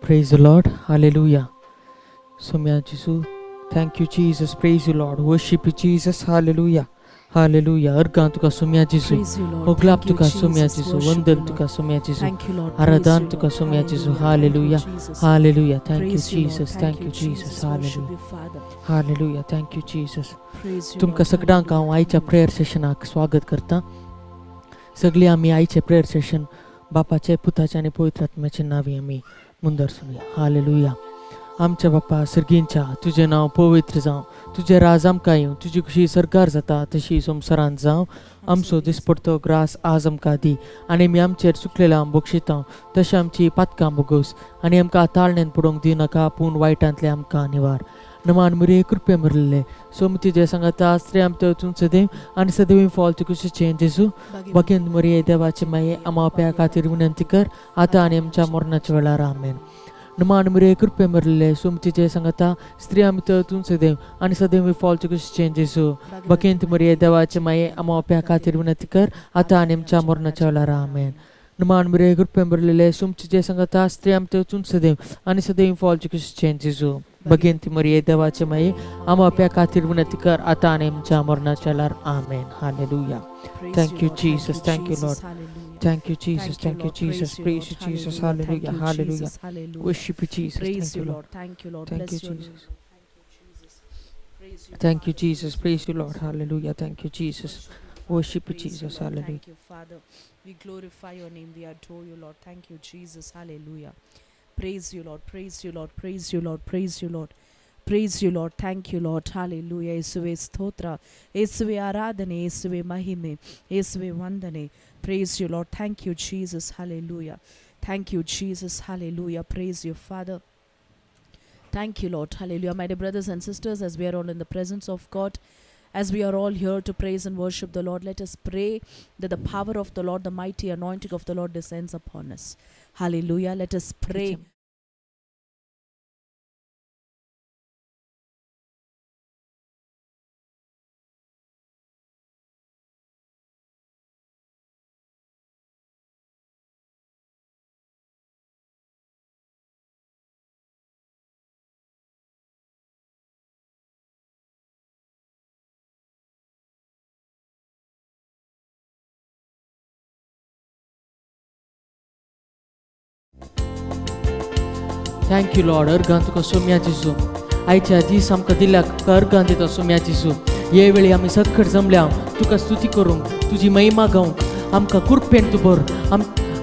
Praise the Lord. Hallelujah. Somya Jesu. Thank you, Jesus. Praise you, Lord. Worship you, Jesus. Hallelujah. Hallelujah. Argan tuka Somya Jesu. Oglap tuka Somya Jesu. Vandan tuka Somya Jesu. Aradan tuka Somya Jesu. Hallelujah. Hallelujah. Thank you, Jesus. Thank you, Jesus. Hallelujah. Hallelujah. Thank you, Jesus. तुमका सगळ्यांका हांव आयच्या prayer सेशनाक स्वागत करता. सगळी आमी आयचे prayer session बापाचे, पुताचे आनी पवित्र आत्म्याचे नावी आमी मुंदरसुया. हालेलुया. आमच्या बापा सर्गींच्या तुझें नांव पवित्र जावं, तुजें राज आमकां येवं, तुजी कशी सरकार जाता तशी संवसारांत जावं. आमचो दिसपडटो ग्रास आज आमकां दी आनी आमी आमचेर चुकलेलां बोगशिता तशें आमची पातकां बोगोस आनी आमकां ताळणेन पडोवंक दिनाका, पूण वायटांतले आमकां निवार. नमान मुरे कृपे मरले सोमती जे सांगता स्त्री आमच्या वचून सदैव आनी सदैव फॉल तुका चेंज जेजू बगेंद मरे देवाचे माये आमाप्या खातीर विनंती कर आतां आनी आमच्या मरणाच्या वेळार आमेन. नमान मुरे कृपे मरले सोमती जे सांगता स्त्री आमच्या वचून सदैव आनी सदैव फॉल तुका चेंज जेजू बगेंद मरे देवाचे माये आमाप्या खातीर विनंती कर आतां आनी आमच्या मरणाच्या वेळार आमेन. नमान मुरे कृपे मरले सोमती जे सांगता स्त्री आमच्या वचून सदैव आनी सदैव फॉल तुका चेंज जेजू बगेंती मरिये देवाचे माये आमाप्या खातीर विनंती कर आतां आनी आमच्या मरणाच्या वेळार आमेन. Hallelujah. Thank you, Jesus. Thank you, Lord. Thank you, Jesus. Thank you, Jesus. Praise you, Jesus. Hallelujah. Hallelujah. Worship you, Jesus. Praise you, Lord. Thank you, Lord. Thank you, Bless your Jesus. name. Thank you, Jesus. Praise you, Lord. Hallelujah. Thank you, Jesus. Worship you, Jesus. Hallelujah. Thank you, Father. We glorify your name. We adore you, Lord. Thank you, Jesus. Hallelujah. Praise you, Lord. Praise you, Lord. Praise you, Lord. Praise you, Lord. Praise you, Lord. Thank you, Lord. Hallelujah. ಯೇಸುವೆ ಸ್ತೋತ್ರ, ಯೇಸುವೆ ಆರಾಧನೆ, ಯೇಸುವೆ ಮಹಿಮೆ, ಯೇಸುವೆ ವಂದನೆ. Praise you, Lord. Thank you, Jesus. Hallelujah. Thank you, Jesus. Hallelujah. Praise you, Father. Thank you, Lord. Hallelujah. My dear brothers and sisters, as we are all in the presence of God, as we are all here to praise and worship the Lord, let us pray that the power of the Lord, the mighty anointing of the Lord descends upon us. Hallelujah. Let us pray. Thank you, Lord. Organ तुका सोम्या जेजू आयच्या दीस आमकां दिल्या organ दिता सोम्या जेजू. हे वेळी आमी सकट जमल्या तुका स्तुती करूंक, तुजी महिमा गावंक आमकां कृपेन तूं भर,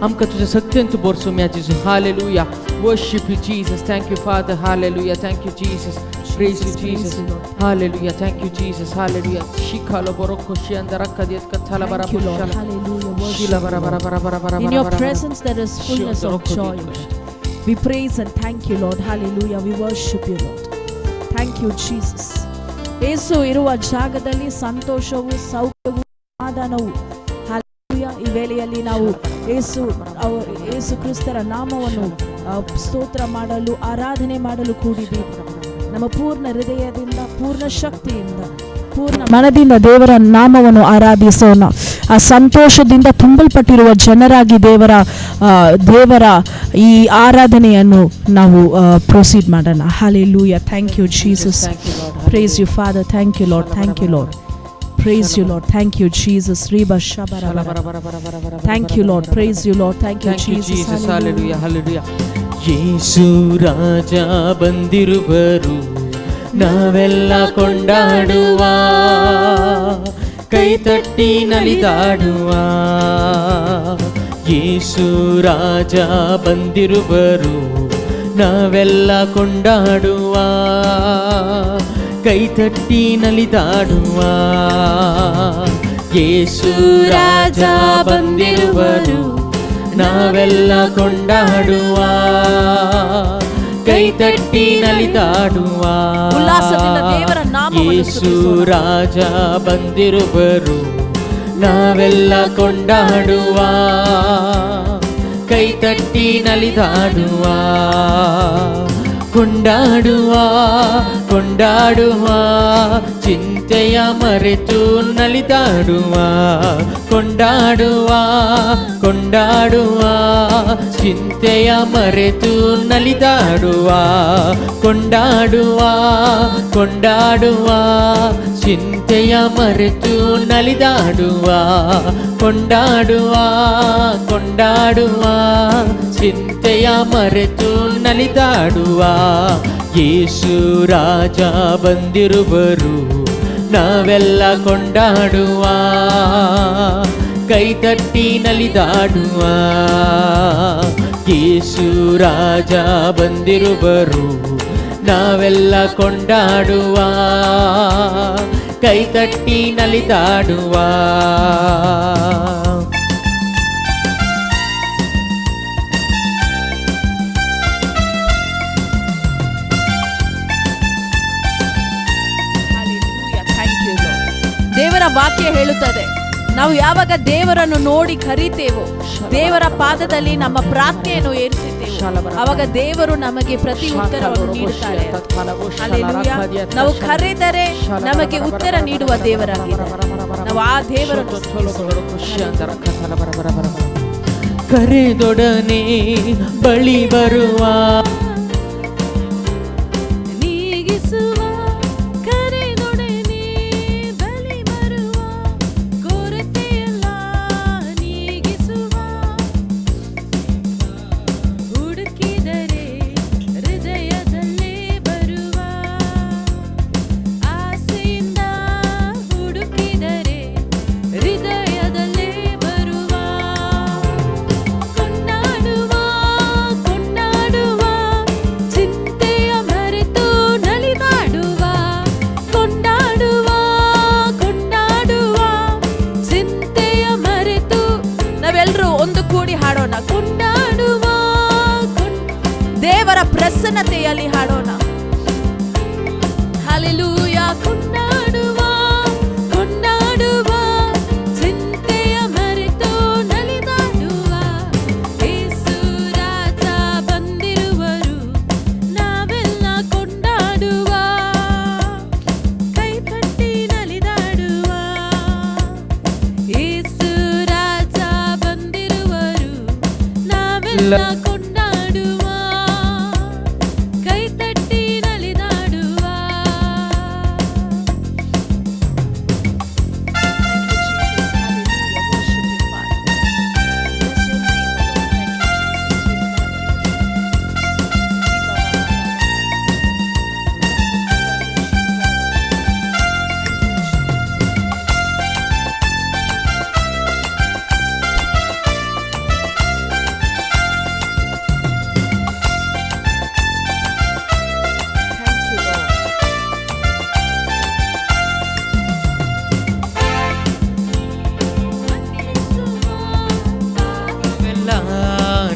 आमकां तुज्या सत्तेन तूं भर सोम्या जेजू. Hallelujah. Worship you, Jesus. Thank you, Father. Hallelujah. Thank you, Jesus. Praise you, Jesus. Hallelujah. Thank you, Jesus. Hallelujah. Shikalo boroko shiandaraka diet kathala bara. Thank you, Lord. Hallelujah. Worship you. In your presence there is fullness of joy. We praise and thank you, Lord. Hallelujah. We worship you, Lord. Thank you, Jesus. ಯೇಸು ಇರುವ ಜಾಗದಲ್ಲಿ ಸಂತೋಷವು, ಸೌಖ್ಯವು, ಸಮಾಧಾನವು. Hallelujah. ಈ ವೇಳೆಯಲ್ಲಿ ನಾವು ಯೇಸು ಕ್ರಿಸ್ತರ ನಾಮವನ್ನು ಸ್ತೋತ್ರ ಮಾಡಲು, ಆರಾಧನೆ ಮಾಡಲು ಕೂಡಿದ್ದೀವಿ. ನಮ್ಮ ಪೂರ್ಣ ಹೃದಯದಿಂದ, ಪೂರ್ಣ ಶಕ್ತಿಯಿಂದ, ಪೂರ್ಣ ಮನದಿಂದ ದೇವರ ನಾಮವನ್ನು ಆರಾಧಿಸೋಣ. ಆ ಸಂತೋಷದಿಂದ ತುಂಬಲ್ಪಟ್ಟಿರುವ ಜನರಾಗಿ ದೇವರ ಈ ಆರಾಧನೆಯನ್ನು ನಾವು ಪ್ರೊಸೀಡ್ ಮಾಡೋಣ. Hallelujah. Thank you, Jesus. Praise you, Father. Thank you, Lord. Thank you, Lord. Praise you, Lord. Thank you, Jesus. Thank you, Lord. Praise you, Lord. Thank you, Jesus. Hallelujah. Hallelujah. ಯೇಸು ರಾಜ ಬಂದಿರುವರು, ನಾವೆಲ್ಲ ಕೊಂಡಾಡುವ, ಕೈ ತಟ್ಟಿ ನಲಿದಾಡುವ. ಯೇಸು ರಾಜ ಬಂದಿರುವರು, ನಾವೆಲ್ಲ ಕೊಂಡಾಡುವ, ಕೈ ತಟ್ಟಿ ನಲಿದಾಡುವ. ಯೇಸು ರಾಜ ಬಂದಿರುವರು, ನಾವೆಲ್ಲ ಕೊಂಡಾಡುವ, ಕೈ ತಟ್ಟಿ ನಲಿದಾಡುವ. ಯೇಸು ರಾಜ ಬಂದಿರುವರು, ನಾವೆಲ್ಲ ಕೊಂಡಾಡುವ, ಕೈ ತಟ್ಟಿ ನಲಿದಾಡುವ. ಕೊಂಡಾಡುವ ಕೊಂಡಾಡುವ ಚಿಂತೆ ಚಿಂತೆಯ ಮರೆತು ನಲಿದಾಡುವ, ಕೊಂಡಾಡುವ ಕೊಂಡಾಡುವ, ಚಿಂತೆಯ ಮರೆತು ನಲಿದಾಡುವ, ಕೊಂಡಾಡುವ ಕೊಂಡಾಡುವ, ಚಿಂತೆಯ ಮರೆತು ನಲಿದಾಡುವ, ಕೊಂಡಾಡುವ ಕೊಂಡಾಡುವ, ಚಿಂತೆಯ ಮರೆತು ನಲಿದಾಡುವ. ಯೇಸು ರಾಜ ಬಂದಿರುವರು, ನಾವೆಲ್ಲ ಕೊಂಡಾಡುವ, ಕೈತಟ್ಟಿ ನಲಿದಾಡುವ. ಯೇಸು ರಾಜ ಬಂದಿರುವರು, ನಾವೆಲ್ಲ ಕೊಂಡಾಡುವ, ಕೈತಟ್ಟಿ ನಲಿದಾಡುವ. ದೇವರ ವಾಕ್ಯ ಹೇಳುತ್ತದೆ, ನಾವು ಯಾವಾಗ ದೇವರನ್ನು ನೋಡಿ ಕರೀತೇವೋ, ದೇವರ ಪಾದದಲ್ಲಿ ನಮ್ಮ ಪ್ರಾರ್ಥನೆಯನ್ನು ಏರಿಸುತ್ತೇವೆ, ಆವಾಗ ದೇವರು ನಮಗೆ ಪ್ರತಿ ಉತ್ತರವನ್ನು ನೀಡುತ್ತಾರೆ. ಹಲ್ಲೆಲೂಯಾ. ನಾವು ಕರೆದರೆ ನಮಗೆ ಉತ್ತರ ನೀಡುವ ದೇವರಾಗಿದ್ದಾರೆ. ನಾವು ಆ ದೇವರನ್ನು ಕರೆದೊಡನೆ ಬಳಿ ಬರುವ, ದೇವರ ಪ್ರಸನ್ನತೆಯಲ್ಲಿ ಹಾಡೋಣ. ಹಲ್ಲೆಲೂಯಾ. ಕೊಂಡಾಡುವ ಕೊಂಡಾಡುವ, ಚಿಂತೆಯ ಮರೆತು ನಲಿದಾಡುವ. ಯೇಸು ರಾಜ ಬಂದಿರುವರು, ನಾವೆಲ್ಲ ಕೊಂಡಾಡುವ, ಕೈತಟ್ಟಿ ನಲಿದಾಡುವ. ಯೇಸು ರಾಜ ಬಂದಿರುವರು, ನಾವೆಲ್ಲ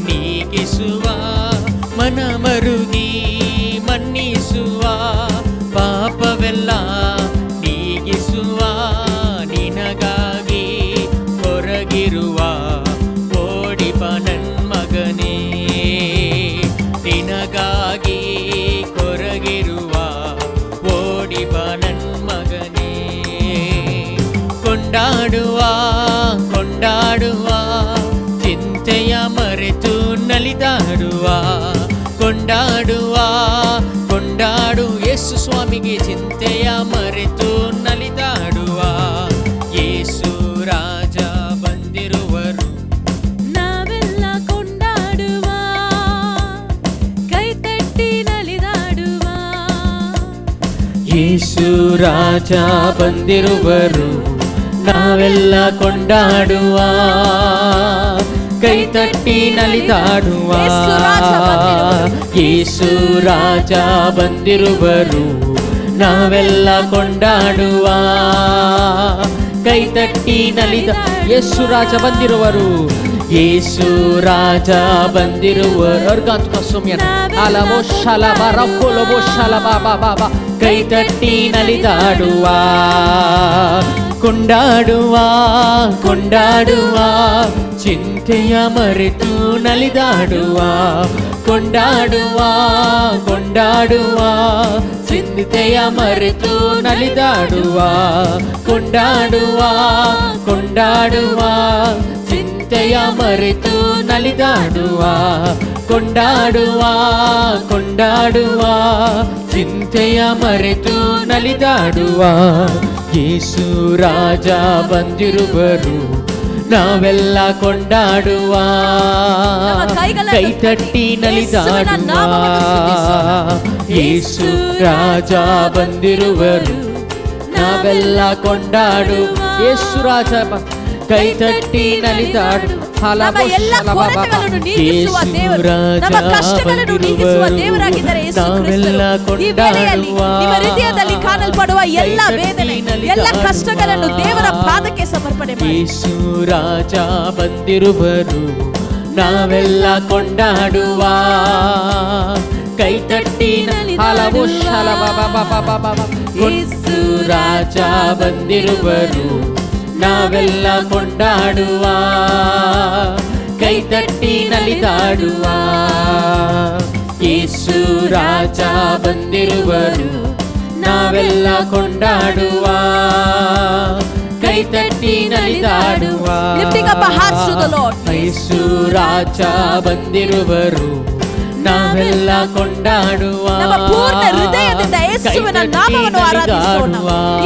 ನೀಗಿಸುವ, ಮನ ಮರುಗಿ ಮನ್ನಿಸುವ, ಪಾಪವೆಲ್ಲ ನೀಗಿಸುವ, ನಿನಗಾಗಿ ಹೊರಗಿರುವ ಓಡಿಪ ನನ್ಮಗನೇ, ನಿನಗಾಗಿ ಹೊರಗಿರುವ ಓಡಿಪ ನನ್ಮಗನೇ. ಕೊಂಡಾಡುವ ಕೊಂಡಾಡುವ, ಚಿಂತೆಯ ಮರೆತು ನಲಿದಾಡುವ, ಕೊಂಡಾಡುವ ಕೊಂಡಾಡು. ಯೇಸು ಸ್ವಾಮಿಗೆ ಚಿಂತೆಯ ಮರೆತು ನಲಿದಾಡುವ. ಯೇಸು ರಾಜ ಬಂದಿರುವರು, ನಾವೆಲ್ಲ ಕೊಂಡಾಡುವ, ಕೈತಟ್ಟಿ ನಲಿದಾಡುವ. ಯೇಸು ರಾಜ ಬಂದಿರುವರು, ನಾವೆಲ್ಲ ಕೊಂಡಾಡುವ, ಕೈತಟ್ಟಿ ನಲಿದಾಡುವ. ಯೇಸು ರಾಜ ಬಂದಿರುವರು, ನಾವೆಲ್ಲ ಕೊಂಡಾಡುವ, ಕೈತಟ್ಟಿ ನಲಿದ. ಯೇಸು ರಾಜ ಬಂದಿರುವರು, ಯೇಸು ರಾಜ ಬಂದಿರುವರು. ಅರ್ಗಾಂತುಕ ಸೌಮ್ಯನ ಅಲವೋ ಶಲಭ ರಕ್ಕೋಲವೋ ಶಲಭ ಬಾಬಾ, ಕೈತಟ್ಟಿ ನಲಿದಾಡುವ, ಕೊಂಡಾಡುವ ಕೊಂಡಾಡುವ, ಚಿಂತೆಯ ಮರೆತು ನಲಿದಾಡುವ, ಕೊಂಡಾಡುವ ಕೊಂಡಾಡುವ ಚಿಂತೆಯ ಮರೆತು ನಲಿದಾಡುವ ಕೊಂಡಾಡುವ ಕೊಂಡಾಡುವ ಚಿಂತೆಯ ಮರೆತು ನಲಿದಾಡುವ ಕೊಂಡಾಡುವ ಕೊಂಡಾಡುವ ಚಿಂತೆಯ ಮರೆತು ನಲಿದಾಡುವ ಯೇಸು ರಾಜ ಬಂದಿರುವರು ನಾವೆಲ್ಲ ಕೊಂಡಾಡುವ ಕೈ ತಟ್ಟಿ ನಲಿದಾಡುವ ಯೇಸು ರಾಜ ಬಂದಿರುವರು ನಾವೆಲ್ಲ ಕೊಂಡಾಡುವ ಯೇಸು ರಾಜ ಕೈ ತಟ್ಟಿ ನಲಿದಾಡು ನಮ್ಮ ಎಲ್ಲ ಕೊರತೆಗಳನ್ನು ನೀಗಿಸುವ ದೇವರು, ನಮ್ಮ ಕಷ್ಟಗಳನ್ನು ನೀಗಿಸುವ ದೇವರಾಗಿದ್ದಾರೆ ಯೇಸು ಕ್ರಿಸ್ತನು. ಈ ವೇಳೆಯಲ್ಲಿ ನಿಮ್ಮ ಹೃದಯದಲ್ಲಿ ಕಾಣಲ್ಪಡುವ ಎಲ್ಲ ವೇದನೆ, ಎಲ್ಲ ಕಷ್ಟಗಳನ್ನು ದೇವರ ಪಾದಕ್ಕೆ ಸಮರ್ಪಣೆ ಮಾಡಿ. ಯೇಸು ರಾಜ ಬಂದಿರುವರು ನಾವೆಲ್ಲ ಕೊಂಡಾಡುವ ಕೈ ತಟ್ಟಿ ಹಲವು ಯೇಸು ರಾಜ ಬಂದಿರುವರು ನಾವೆಲ್ಲ ಕೊಂಡಾಡುವ ಕೈ ತಟ್ಟಿ ನಲಿದಾಡುವ ಯೇಸು ರಾಜ ಬಂದಿರುವರು ನಾವೆಲ್ಲ ಕೊಂಡಾಡುವ ಕೈ ತಟ್ಟಿ ನಲಿದಾಡುವ ಯೇಸು ರಾಜ ಬಂದಿರುವರು ನಾವೆಲ್ಲ ಕೊಂಡಾಡುವ ನಮ್ಮ ಪೂರ್ಣ ಹೃದಯದಿಂದ ಯೇಸುವಿನ ನಾಮವನ್ನು ಆರಾಧಿಸೋಣ.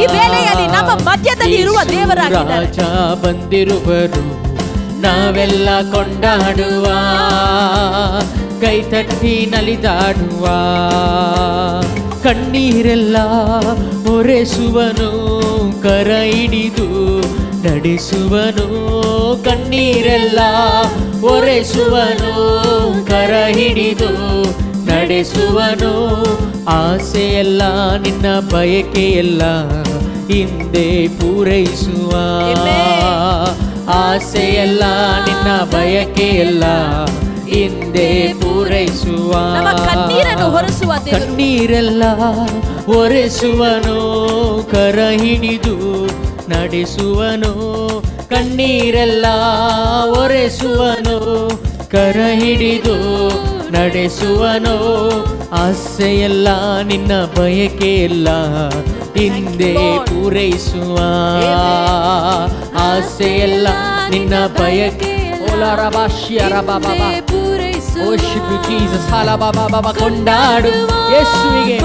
ಈ ವೇಳೆಯಲ್ಲಿ ನಮ್ಮ ಮಧ್ಯದಲ್ಲಿ ಇರುವ ದೇವರಾಗಿದ್ದಾರೆ. ರಾಜ ಬಂದಿರುವರು ನಾವೆಲ್ಲ ಕೊಂಡಾಡುವ ಕೈ ತಟ್ಟಿ ನಲಿದಾಡುವ ಕಣ್ಣೀರೆಲ್ಲ ಒರೆಸುವನು ಕರ ಹಿಡಿದು ನಡೆಸುವನು ಕಣ್ಣೀರೆಲ್ಲ ಒರೆಸುವನು ಕರ ಹಿಡಿದು ನಡೆಸುವನು ಆಸೆಯೆಲ್ಲ ನಿನ್ನ ಬಯಕೆಯೆಲ್ಲ ಹಿಂದೆ ಪೂರೈಸುವ ಆಸೆಯೆಲ್ಲ ನಿನ್ನ ಬಯಕೆಯಲ್ಲ ಹಿಂದೆ ಪೂರೈಸುವ ಕಣ್ಣೀರೆಲ್ಲ ಒರೆಸುವನು ಕರ ಹಿಡಿದು ನಡೆಸುವನು ಕಣ್ಣೀರೆಲ್ಲ ಒರೆಸುವನು ಕರ ಹಿಡಿದು ನಡೆಸುವನು ಆಸೆಯೆಲ್ಲ ನಿನ್ನ ಬಯಕೆಯಲ್ಲ ಹಿಂದೆ ಪೂರೈಸುವ ಆಸೆಯೆಲ್ಲ ನಿನ್ನ ಬಯಕೆ ಕೊಂಡಾಡು ಯೇಸುವಿಗೆ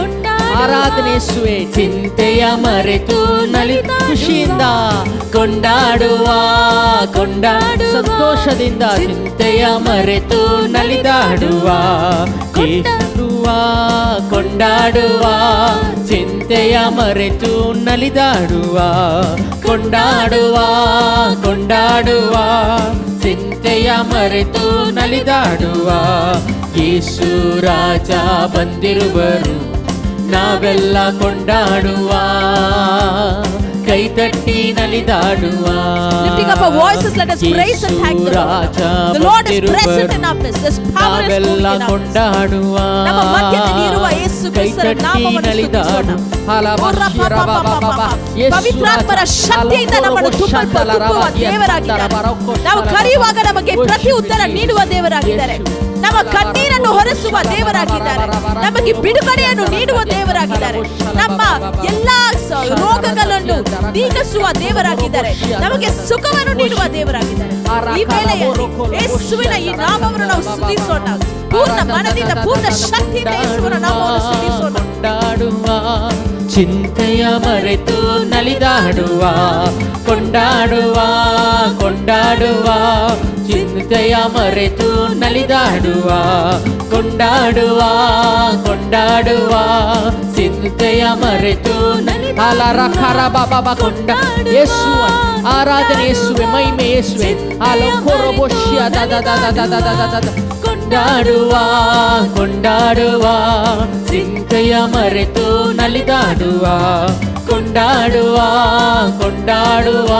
ಆರಾಧನೆ ಯೇಸುವೆ ಚಿಂತೆಯ ಮರೆತು ನಲಿ ಖುಷಿಯಿಂದ ಕೊಂಡಾಡುವ ಕೊಂಡಾಡು ಸಂತೋಷದಿಂದ ಚಿಂತೆಯ ಮರೆತು ನಲಿದಾಡುವ ಕೊಂಡಾಡುವ ಕೊಂಡಾಡುವ ಚಿಂತೆಯ ಮರೆತು ನಲಿದಾಡುವ ಕೊಂಡಾಡುವ ಕೊಂಡಾಡುವ ಚಿಂತೆಯ ಮರೆತು ನಲಿದಾಡುವ ಯೇಸು ರಾಜ ಬಂದಿರುವರು ನಾವೆಲ್ಲ ಕೊಂಡಾಡುವ ಕೈ ತಟ್ಟಿ ನಲಿದಾಡುವ ನಾವೆಲ್ಲ ಕೊಂಡಾಡುವ ಕೈ ತಟ್ಟಿ ನಲಿದಾಡು ಪವಿತ್ರಾತ್ಮರ ಶಕ್ತಿಯಿಂದ ನಮ್ಮನ್ನು ತುಂಬುವ ದೇವರಾಗಿದ್ದಾರೆ. ನಾವು ಕರೆಯುವಾಗ ನಮಗೆ ಪ್ರತಿ ಉತ್ತರ ನೀಡುವ ದೇವರಾಗಿದ್ದಾರೆ. ನಮ್ಮ ಕಣ್ಣೀರನ್ನು ಹೊರಸುವ ದೇವರಾಗಿದ್ದಾರೆ. ನಮಗೆ ಬಿಡುಗಡೆಯನ್ನು ನೀಡುವ ದೇವರಾಗಿದ್ದಾರೆ. ನಮ್ಮ ಎಲ್ಲಾ ರೋಗಗಳನ್ನು ನೀಗಿಸುವ ದೇವರಾಗಿದ್ದಾರೆ. ನಮಗೆ ಸುಖವನ್ನು ನೀಡುವ ದೇವರಾಗಿದ್ದಾರೆ. ಈ ವೇಳೆಯಲ್ಲಿ ಯೇಸುವಿನ ಈ ನಾಮವನ್ನು ನಾವು ಸ್ತುತಿಸೋಣ. ಪೂರ್ಣ ಮನದಿಂದ ಪೂರ್ಣ ಶಕ್ತಿಯಿಂದ ಯೇಸುವಿನ ನಾಮವನ್ನು ಸ್ತುತಿಸೋಣ. ಚಿಂತೆಯ ಮರೆತು ನಲಿದಾಡುವ ಕೊಂಡಾಡುವ ಕೊಂಡಾಡುವ ಚಿಂತೆಯ ಮರೆತು ನಲಿದಾಡುವ ಕೊಂಡಾಡುವ ಕೊಂಡಾಡುವ ಚಿಂತೆಯ ಮರೆತು ಯೇಸು ಆರಾಧನೆ ಯೇಸುವೆ ಮಹಿಮೆ ಯೇಸುವೆ ಕೊಂಡಾಡುವ ಕೊಂಡಾಡುವ ಚಿಂತೆಯ ಮರೆತು ನಲಿದಾಡುವ ಕೊಂಡಾಡುವ ಕೊಂಡಾಡುವ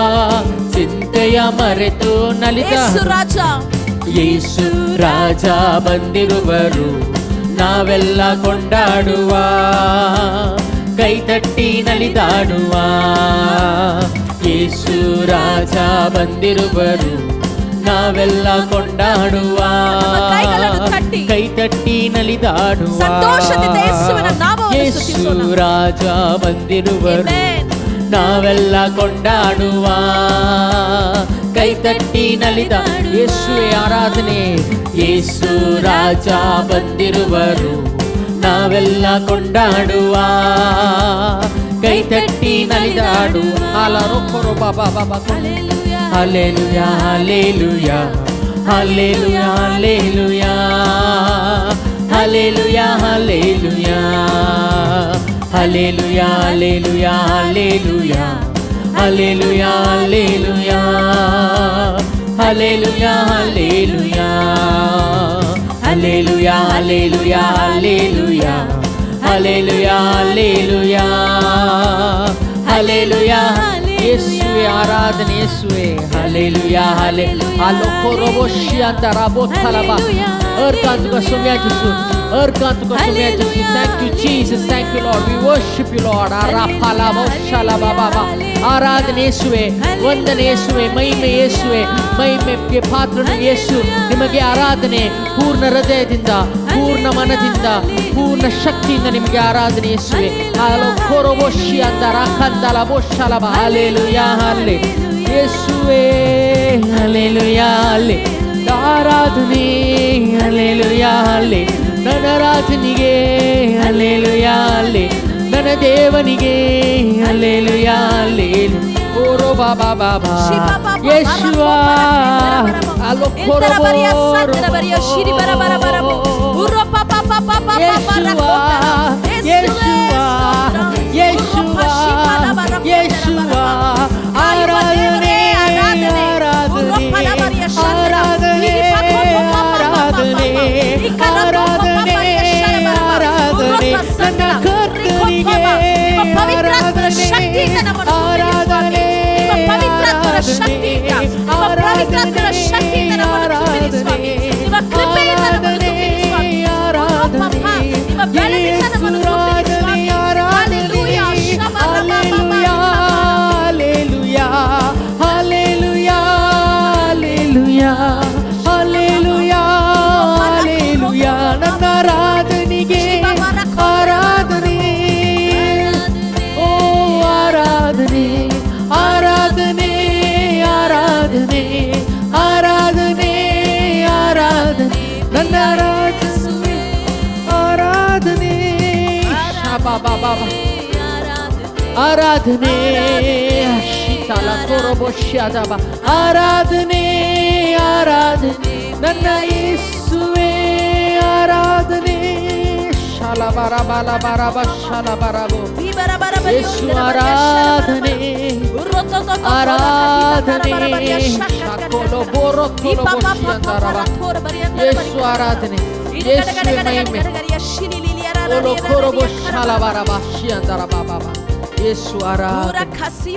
ಚಿಂತೆಯ ಮರೆತು ನಲಿದಾಡುವ ಯೇಸು ರಾಜ ಬಂದಿರುವರು ನಾವೆಲ್ಲ ಕೊಂಡಾಡುವ ಕೈ ತಟ್ಟಿ ನಲಿದಾಡುವ ಯೇಸು ರಾಜ ಬಂದಿರುವರು ನಾವೆಲ್ಲ ಕೊಂಡಾಡುವ ಕೈ ತಟ್ಟಿ ನಲಿದಾಡುವ ಸಂತೋಷದಿಂದ ಯೇಸುವಿನ ನಾಮವನ್ನು ಯೇಸು ಸ್ತುತಿಸೋಣ. ರಾಜ ಬಂದಿರುವರು Amen. ನಾವೆಲ್ಲ ಕೊಂಡಾಡುವ ಕೈ ತಟ್ಟಿ ನಲಿದ ಯೇಸುವೆ ಆರಾಧನೆ. ಯೇಸು ರಾಜ ಬಂದಿರುವರು ನಾವೆಲ್ಲ ಕೊಂಡಾಡುವ ಕೈ ತಟ್ಟಿ ನಲಿದಾಡುವ. ಹಾಲರೊಬ್ಬರು ಬಾಬಾ ಬಾಬಾ hallelujah hallelujah hallelujah hallelujah hallelujah hallelujah hallelujah hallelujah hallelujah hallelujah hallelujah hallelujah hallelujah hallelujah hallelujah hallelujah hallelujah ಯೇಸುವೆ ಆರಾಧನೆ ಯೇಸುವೆ ಹಲ್ಲೆಲೂಯಾ ಹಲ್ಲೆಲೂಯಾ ಅಲೋಕೋರೋಬೋಶಿ ಅಂತ ರಾಬೋಥಲಬ Erkan Tuhan Sumya Jesu. Erkan Tuhan Sumya Jesu. Thank you Jesus. Thank you Lord. We worship you Lord. Arapala Moshala Baba. ಆರಾಧನೆ ಯೇಸುವೆ, ವಂದನೆ ಯೇಸುವೆ, ಮಹಿಮೆ ಯೇಸುವೆ, ಮಹಿಮೆಗೆ ಪಾತ್ರನು ಯೇಸು. ನಿಮಗೆ ಆರಾಧನೆ ಪೂರ್ಣ ಹೃದಯದಿಂದ, ಪೂರ್ಣ ಮನದಿಂದ, ಪೂರ್ಣ ಶಕ್ತಿಯಿಂದ ನಿಮಗೆ ಆರಾಧನೆ ಯೇಸುವೆ. ಕೊರಬೋಶಿ ಅಂತ ರಾಕಂದಲ ಬೋಶಲಬ. ಹಲ್ಲೆಲೂಯಾ ಹಲ್ಲೆ ಯೇಸುವೆ ಹಲ್ಲೆಲೂಯಾ ಹಲ್ಲೆ ಆರಾಧನೆ ಹಲ್ಲೆಲೂಯಾ ಹಲ್ಲೆ ನನ್ನ ರಾಜನಿಗೆ ಹಲ್ಲೆಲೂಯಾ ಹಲ್ಲೆ ನನ್ನ ದೇವನಿಗೆ ಹಲ್ಲೆಲೂಯಾ ಹಲ್ಲೆ ಓರೋ ಬಾಬಾ ಬಾಬಾ ಯೇಸುವ ಅಲೋಕೋರಬೋ ಯೇಸುವ ಆರಾಧನೆ ನನ್ನ ಕರ್ತನಿಗೆ ಪವಿತ್ರಾತ್ಮರ ಶಕ್ತಿಯಿಂದ ನಮ್ಮನ್ನು ತುಂಬಿಸುವಾಗೆ, ನಿಮ್ಮ ಪವಿತ್ರಾತ್ಮರ ಶಕ್ತಿಯಿಂದ, ನಿಮ್ಮ ಪವಿತ್ರಾತ್ಮರ ಶಕ್ತಿಯಿಂದ ನಮ್ಮನ್ನು ತುಂಬಿಸುವಾಗೆ, ನಿಮ್ಮ ಕೃಪೆಯಿಂದ ನಮ್ಮನ್ನು ತುಂಬಿಸುವಾಗೆ, ನಿಮ್ಮ ಬಲದಿಂದ ನಮ್ಮನ್ನು ತುಂಬಿಸುವಾಗೆ. Hallelujah hallelujah hallelujah hallelujah hallelujah hallelujah ನನ್ನ ರಾಜನಿಗೆ ಆರಾಧನೆ ಓ ಆರಾಧನೆ ಆರಾಧನೆ ಆರಾಧನೆ ಆರಾಧನೆ ಆರಾಧನೆ ನನ್ನ ರಾಜನಿಗೆ ಆರಾಧನೆ ಬಾಬಾ ಬಾಬಾ ಆರಾಧನೆ ಶೀತಲ ಕೊರಬೋಶ್ಯಾದಬ ಆರಾಧನೆ ಆರಾಧನೆ ನನ್ನ ಯೇಸುವೆ ಆರಾಧನೆ ಶಲಬರ ಬಲ ಬರಬ ಶಲಬರಬೋ ಯೇಸು ಆರಾಧನೆ ಆರಾಧನೆ ಶಕೋಲೋ ಬೋರೋ ಕೊಲಬೋಶ್ಯಾಂದರಬ ಯೇಸು ಆರಾಧನೆ ಯೇಸುವೆ ಮಹಿಮೆ ಓಲೋ ಕೊರಬೋಶ್ಯಾಲಬರಬ ಶಿಯಾಂದರಬ ಬಾಬಾ ಯೇಸು ಆರಾಧನೆ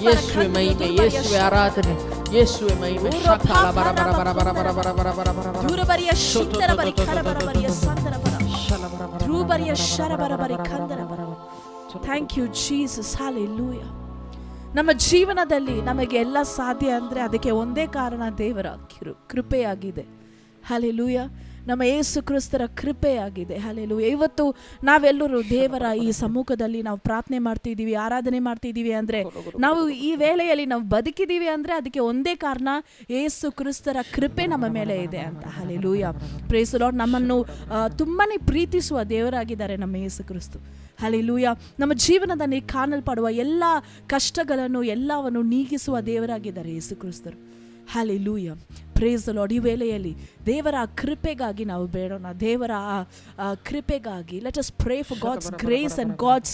ಯೇಸುವೆ ಮಹಿಮೆ ಯೇಸುವೆ ಆರಾಧನೆ ಯೇಸುವೆ ಮಹಿಮೆ ಶಕಲ ಬರ ಬರ ಬರ ಬರ ಬರ ಬರ ಬರ ಬರ ಬರ ಧ್ರುವರಿಯ ಶಿಂದರ ಬರಿ ಖರಬರ ಬರಿಯ ಸಂದರ ಬರ ಧ್ರುವರಿಯ ಶರಬರ ಬರಿ ಖಂದರ ಬರ. Thank you Jesus. ಹಲ್ಲೆಲೂಯಾ. ನಮ್ಮ ಜೀವನದಲ್ಲಿ ನಮಗೆ ಎಲ್ಲ ಸಾಧ್ಯ ಅಂದರೆ ಅದಕ್ಕೆ ಒಂದೇ ಕಾರಣ, ದೇವರ ಕೃಪೆಯಾಗಿದೆ. ಹಲ್ಲೆಲೂಯಾ. ನಮ್ಮ ಯೇಸು ಕ್ರಿಸ್ತರ ಕೃಪೆಯಾಗಿದೆ. ಹಲ್ಲೆಲೂಯಾ. ಇವತ್ತು ನಾವೆಲ್ಲರೂ ದೇವರ ಈ ಸಮ್ಮುಖದಲ್ಲಿ ನಾವು ಪ್ರಾರ್ಥನೆ ಮಾಡ್ತಿದ್ದೀವಿ, ಆರಾಧನೆ ಮಾಡ್ತಿದ್ದೀವಿ ಅಂದರೆ, ನಾವು ಈ ವೇಳೆಯಲ್ಲಿ ನಾವು ಬದುಕಿದ್ದೀವಿ ಅಂದರೆ ಅದಕ್ಕೆ ಒಂದೇ ಕಾರಣ, ಯೇಸು ಕ್ರಿಸ್ತರ ಕೃಪೆ ನಮ್ಮ ಮೇಲೆ ಇದೆ ಅಂತ. ಹಲ್ಲೆಲೂಯಾ. Praise the lord. ನಮ್ಮನ್ನು ತುಂಬಾ ಪ್ರೀತಿಸುವ ದೇವರಾಗಿದ್ದಾರೆ ನಮ್ಮ ಯೇಸು ಕ್ರಿಸ್ತು. ಹಲ್ಲೆಲೂಯಾ. ನಮ್ಮ ಜೀವನದಲ್ಲಿ ಕಾಣಲ್ಪಡುವ ಎಲ್ಲ ಕಷ್ಟಗಳನ್ನು ಎಲ್ಲವನ್ನು ನೀಗಿಸುವ ದೇವರಾಗಿದ್ದಾರೆ ಯೇಸು ಕ್ರಿಸ್ತರು. ಹಲ್ಲೆಲೂಯಾ. Praise the Lord. ಈ ವೇಳೆಯಲ್ಲಿ ದೇವರ ಕೃಪೆಗಾಗಿ ನಾವು ಬೇಡೋಣ. ದೇವರ ಕೃಪೆಗಾಗಿ let us pray for God's grace and God's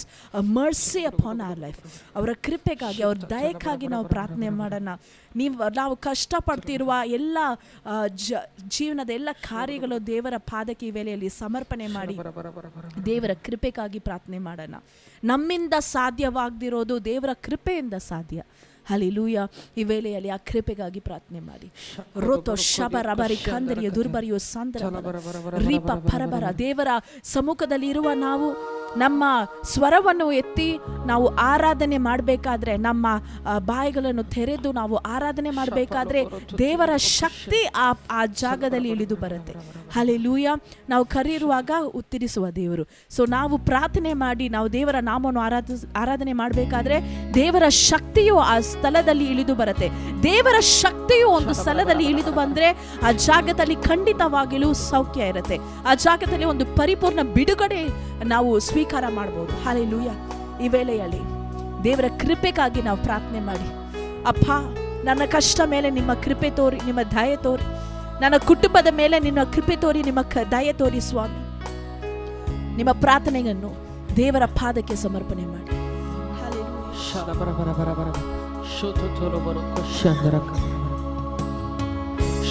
mercy upon our life. ಅವರ ಕೃಪೆಗಾಗಿ, ಅವ್ರ ದಯಕ್ಕಾಗಿ ನಾವು ಪ್ರಾರ್ಥನೆ ಮಾಡೋಣ. ನಾವು ಕಷ್ಟಪಡ್ತಿರುವ ಎಲ್ಲ ಜೀವನದ ಎಲ್ಲ ಕಾರ್ಯಗಳು ದೇವರ ಪಾದಕ್ಕೆ ಈ ವೇಳೆಯಲ್ಲಿ ಸಮರ್ಪಣೆ ಮಾಡಿ ದೇವರ ಕೃಪೆಗಾಗಿ ಪ್ರಾರ್ಥನೆ ಮಾಡೋಣ. ನಮ್ಮಿಂದ ಸಾಧ್ಯವಾಗದಿರೋದು ದೇವರ ಕೃಪೆಯಿಂದ ಸಾಧ್ಯ. ಹಲ್ಲೆಲೂಯಾ. ಈ ವೇಳೆಯಲ್ಲಿ ಆ ಕೃಪೆಗಾಗಿ ಪ್ರಾರ್ಥನೆ ಮಾಡಿ. ರೋತೋ ಶಬ ರಬರಿ ಖಂದರಿಯ ದುರ್ಬರಿಯೋ ಸಂದ್ರ ರೀಪ ಪರಬರ. ದೇವರ ಸಮ್ಮುಖದಲ್ಲಿ ಇರುವ ನಾವು ನಮ್ಮ ಸ್ವರವನ್ನು ಎತ್ತಿ ನಾವು ಆರಾಧನೆ ಮಾಡಬೇಕಾದ್ರೆ, ನಮ್ಮ ಬಾಯಿಗಳನ್ನು ತೆರೆದು ನಾವು ಆರಾಧನೆ ಮಾಡಬೇಕಾದ್ರೆ ದೇವರ ಶಕ್ತಿ ಆ ಜಾಗದಲ್ಲಿ ಇಳಿದು ಬರುತ್ತೆ. ಹಲ್ಲೆಲೂಯಾ. ನಾವು ಕರೆಯಿರುವಾಗ ಉತ್ತರಿಸುವ ದೇವರು. ಸೊ ನಾವು ಪ್ರಾರ್ಥನೆ ಮಾಡಿ ನಾವು ದೇವರ ನಾಮವನ್ನು ಆರಾಧನೆ ಮಾಡಬೇಕಾದ್ರೆ ದೇವರ ಶಕ್ತಿಯು ಆ ಸ್ಥಳದಲ್ಲಿ ಇಳಿದು ಬರುತ್ತೆ. ದೇವರ ಶಕ್ತಿಯು ಒಂದು ಸ್ಥಳದಲ್ಲಿ ಇಳಿದು ಬಂದ್ರೆ ಆ ಜಾಗದಲ್ಲಿ ಖಂಡಿತವಾಗಿಯೂ ಸೌಖ್ಯ ಇರುತ್ತೆ. ಆ ಜಾಗದಲ್ಲಿ ಒಂದು ಪರಿಪೂರ್ಣ ಬಿಡುಗಡೆ ನಾವು ಸ್ವೀಕಾರ ಮಾಡಬಹುದು. ಹಲ್ಲೆಲೂಯಾ. ಈ ವೇಳೆಯಲ್ಲಿ ದೇವರ ಕೃಪೆಗಾಗಿ ನಾವು ಪ್ರಾರ್ಥನೆ ಮಾಡಿ, ಅಪ್ಪ ನನ್ನ ಕಷ್ಟ ಮೇಲೆ ನಿಮ್ಮ ಕೃಪೆ ತೋರಿ, ನಿಮ್ಮ ದಯೆ ತೋರಿ, ನನ್ನ ಕುಟುಂಬದ ಮೇಲೆ ನಿಮ್ಮ ಕೃಪೆ ತೋರಿ, ನಿಮ್ಮ ದಯೆ ತೋರಿ ಸ್ವಾಮಿ. ನಿಮ್ಮ ಪ್ರಾರ್ಥನೆಯನ್ನು ದೇವರ ಪಾದಕ್ಕೆ ಸಮರ್ಪಣೆ ಮಾಡಿ.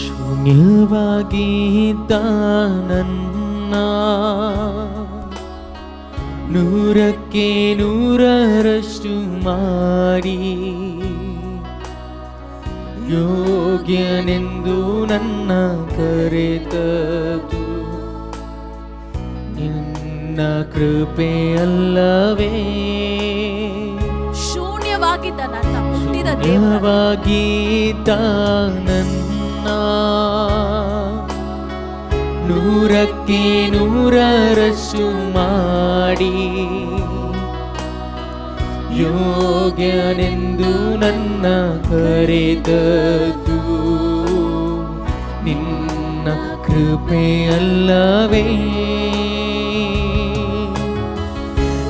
ಶೂನ್ಯವಾಗಿದ್ದ ನನ್ನ ನೂರಕ್ಕೆ ನೂರರಷ್ಟು ಮಾಡಿ ಯೋಗ್ಯನೆಂದು ನನ್ನ ಕರೆತದು ನಿನ್ನ ಕೃಪೆಯಲ್ಲವೇ. ಶೂನ್ಯವಾಗಿದ್ದ ನನ್ನ ಹುಟ್ಟಿದ ದೇವವಾಗಿದ್ದ ನನ್ನ ನೂರಕ್ಕೆ ನೂರರಷ್ಟು ಮಾಡಿ ಯೋಗ್ಯನೆಂದು ನನ್ನ ಕರೆದದ್ದು ನಿನ್ನ ಕೃಪೆಯಲ್ಲವೇ.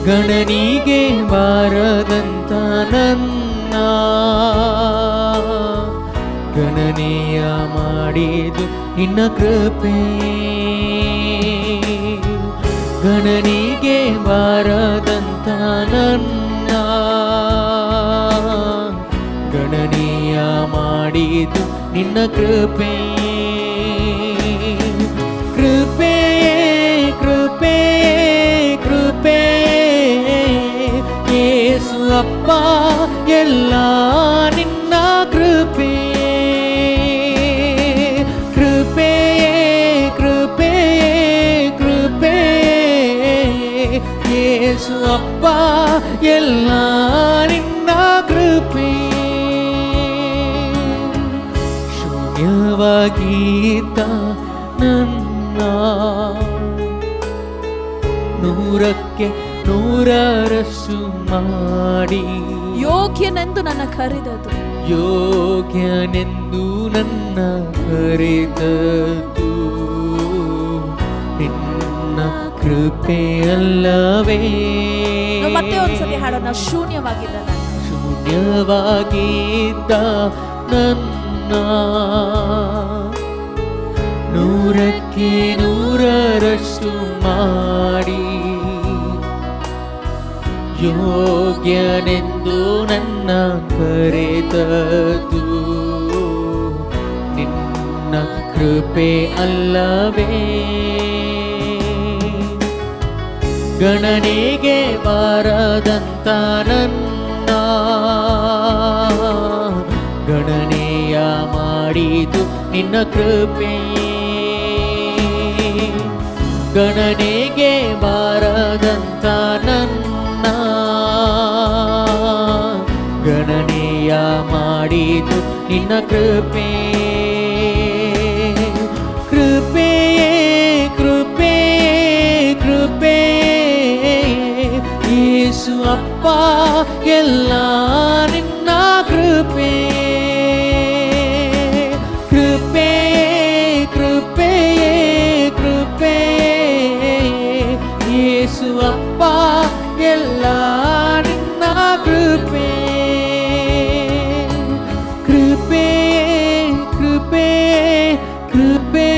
ಗಣನಿಗೆ ಬಾರದಂತ ನನ್ನ ಗಣನೆಯ ಮಾಡಿದು ನಿನ್ನ ಕೃಪೆ. ಗಣನಿಗೆ ಬಾರದಂತ ನನ್ನ ಗಣನೆಯ ಮಾಡಿದು ನಿನ್ನ ಕೃಪೆ. ಕೃಪೆ ಕೃಪೆ ಕೃಪೆ ಯೇಸು ಅಪ್ಪ ಎಲ್ಲ ನಿನ್ನ ಕೃಪೆ. ಕೃಪೆ ಕೃಪೆ ಕೃಪೆ ಯೇಸು ಅಪ್ಪ ಎಲ್ಲ ನಿನ್ನ ಕೃಪೆ. ಶೂನ್ಯವಾಗಿದ್ದ ನನ್ನ ನೂರಕ್ಕೆ ನೂರರಷ್ಟು ಮಾಡಿ ಯೋಗ್ಯನೆಂದು ನನ್ನ ಕರೆದದು ಯೋಗ್ಯನೆಂದು ನನ್ನ ಕರೆದದು ನಿನ್ನ ಕೃಪೆಯಲ್ಲವೇ. ಮತ್ತೆ ಒಂದ್ಸತಿ ಹಾಡೋಣ. ಶೂನ್ಯವಾಗಿದ್ದ ಶೂನ್ಯವಾಗಿದ್ದ ನನ್ನ ನೂರಕ್ಕೆ ನೂರರಷ್ಟು ಮಾಡಿ ಯೋಗ್ಯನೆಂದು ನನ್ನ ಕರೆದದು ನಿನ್ನ ಕೃಪೆ ಅಲ್ಲವೇ. ಗಣನೆಗೆ ಬಾರದಂತ ನನ್ನ ಗಣನೆಯ ಮಾಡಿದು ನಿನ್ನ ಕೃಪೆ. ಗಣನೆಗೆ ಬಾರದಂತ ನನ್ನ ಗಣನೆಯ ಮಾಡಿದು ನಿನ್ನ ಕೃಪೆ. ಕೃಪೆ ಕೃಪೆ ಕೃಪೆ ಯೇಸು ಅಪ್ಪ ಎಲ್ಲ ನಿನ್ನ ಕೃಪೆ. ಕೃಪೆ ಕೃಪೆ ಕೃಪೆ ಯೇಸು ಅಪ್ಪ ಎಲ್ಲ ನಿನ್ನ ಕೃಪೆ. ಕೃಪೆ ಕೃಪೆ ಕೃಪೆ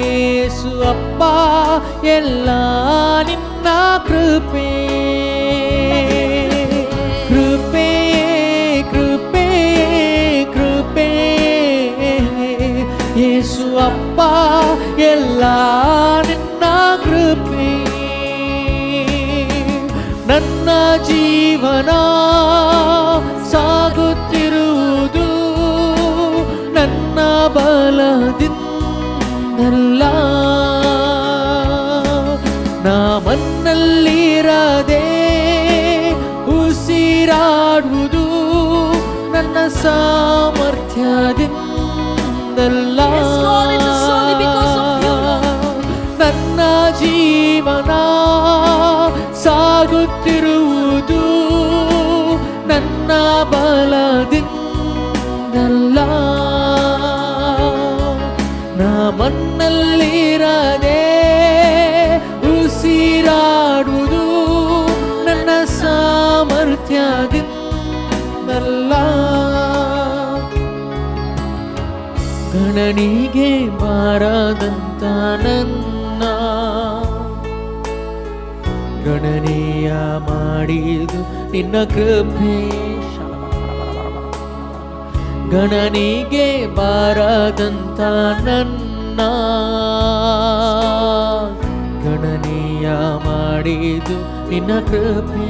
ಯೇಸು ಅಪ್ಪ ಎಲ್ಲ ನಿನ್ನ ಕೃಪೆ. ಕೃಪೆ ಕೃಪೆ ಕೃಪೆ ಯೇಸು ಅಪ್ಪ ಎಲ್ಲ ನಿನ್ನ ಕೃಪೆ. ನನ್ನ ಜೀವನ ಸಾಗುತ್ತಿರುವುದು ನನ್ನ ಬಲದಿಂದಲ್ಲ, ನಾ ಮನ್ನಲ್ಲಿರದೆ ಉಸಿರಾಡುವುದು ನನ್ನ ಸಾಮರ್ಥ್ಯದಿಂದಲ್ಲ. ನನ್ನ ಜೀವನ ಸಾಗುತ್ತಿರುವುದು ನನ್ನ ಬಲದಿಂದಲ್ಲ. ನಾ ಮನ್ನಲ್ಲಿರದೆ ಉಸಿರಾಡುವುದು ನನ್ನ ಸಾಮರ್ಥ್ಯದಿಂದಲ್ಲ. ಗಣನಿಗೆ ಬಾರದಂತ ನನ್ನ ಗಣನೀಯ ಮಾಡಿದು ನಿನ್ನ ಕೃಪೆ. ಗಣನಿಗೆ ಬಾರದಂತ ನನ್ನ ಗಣನೀಯ ಮಾಡಿದು ನಿನ್ನ ಕೃಪೆ.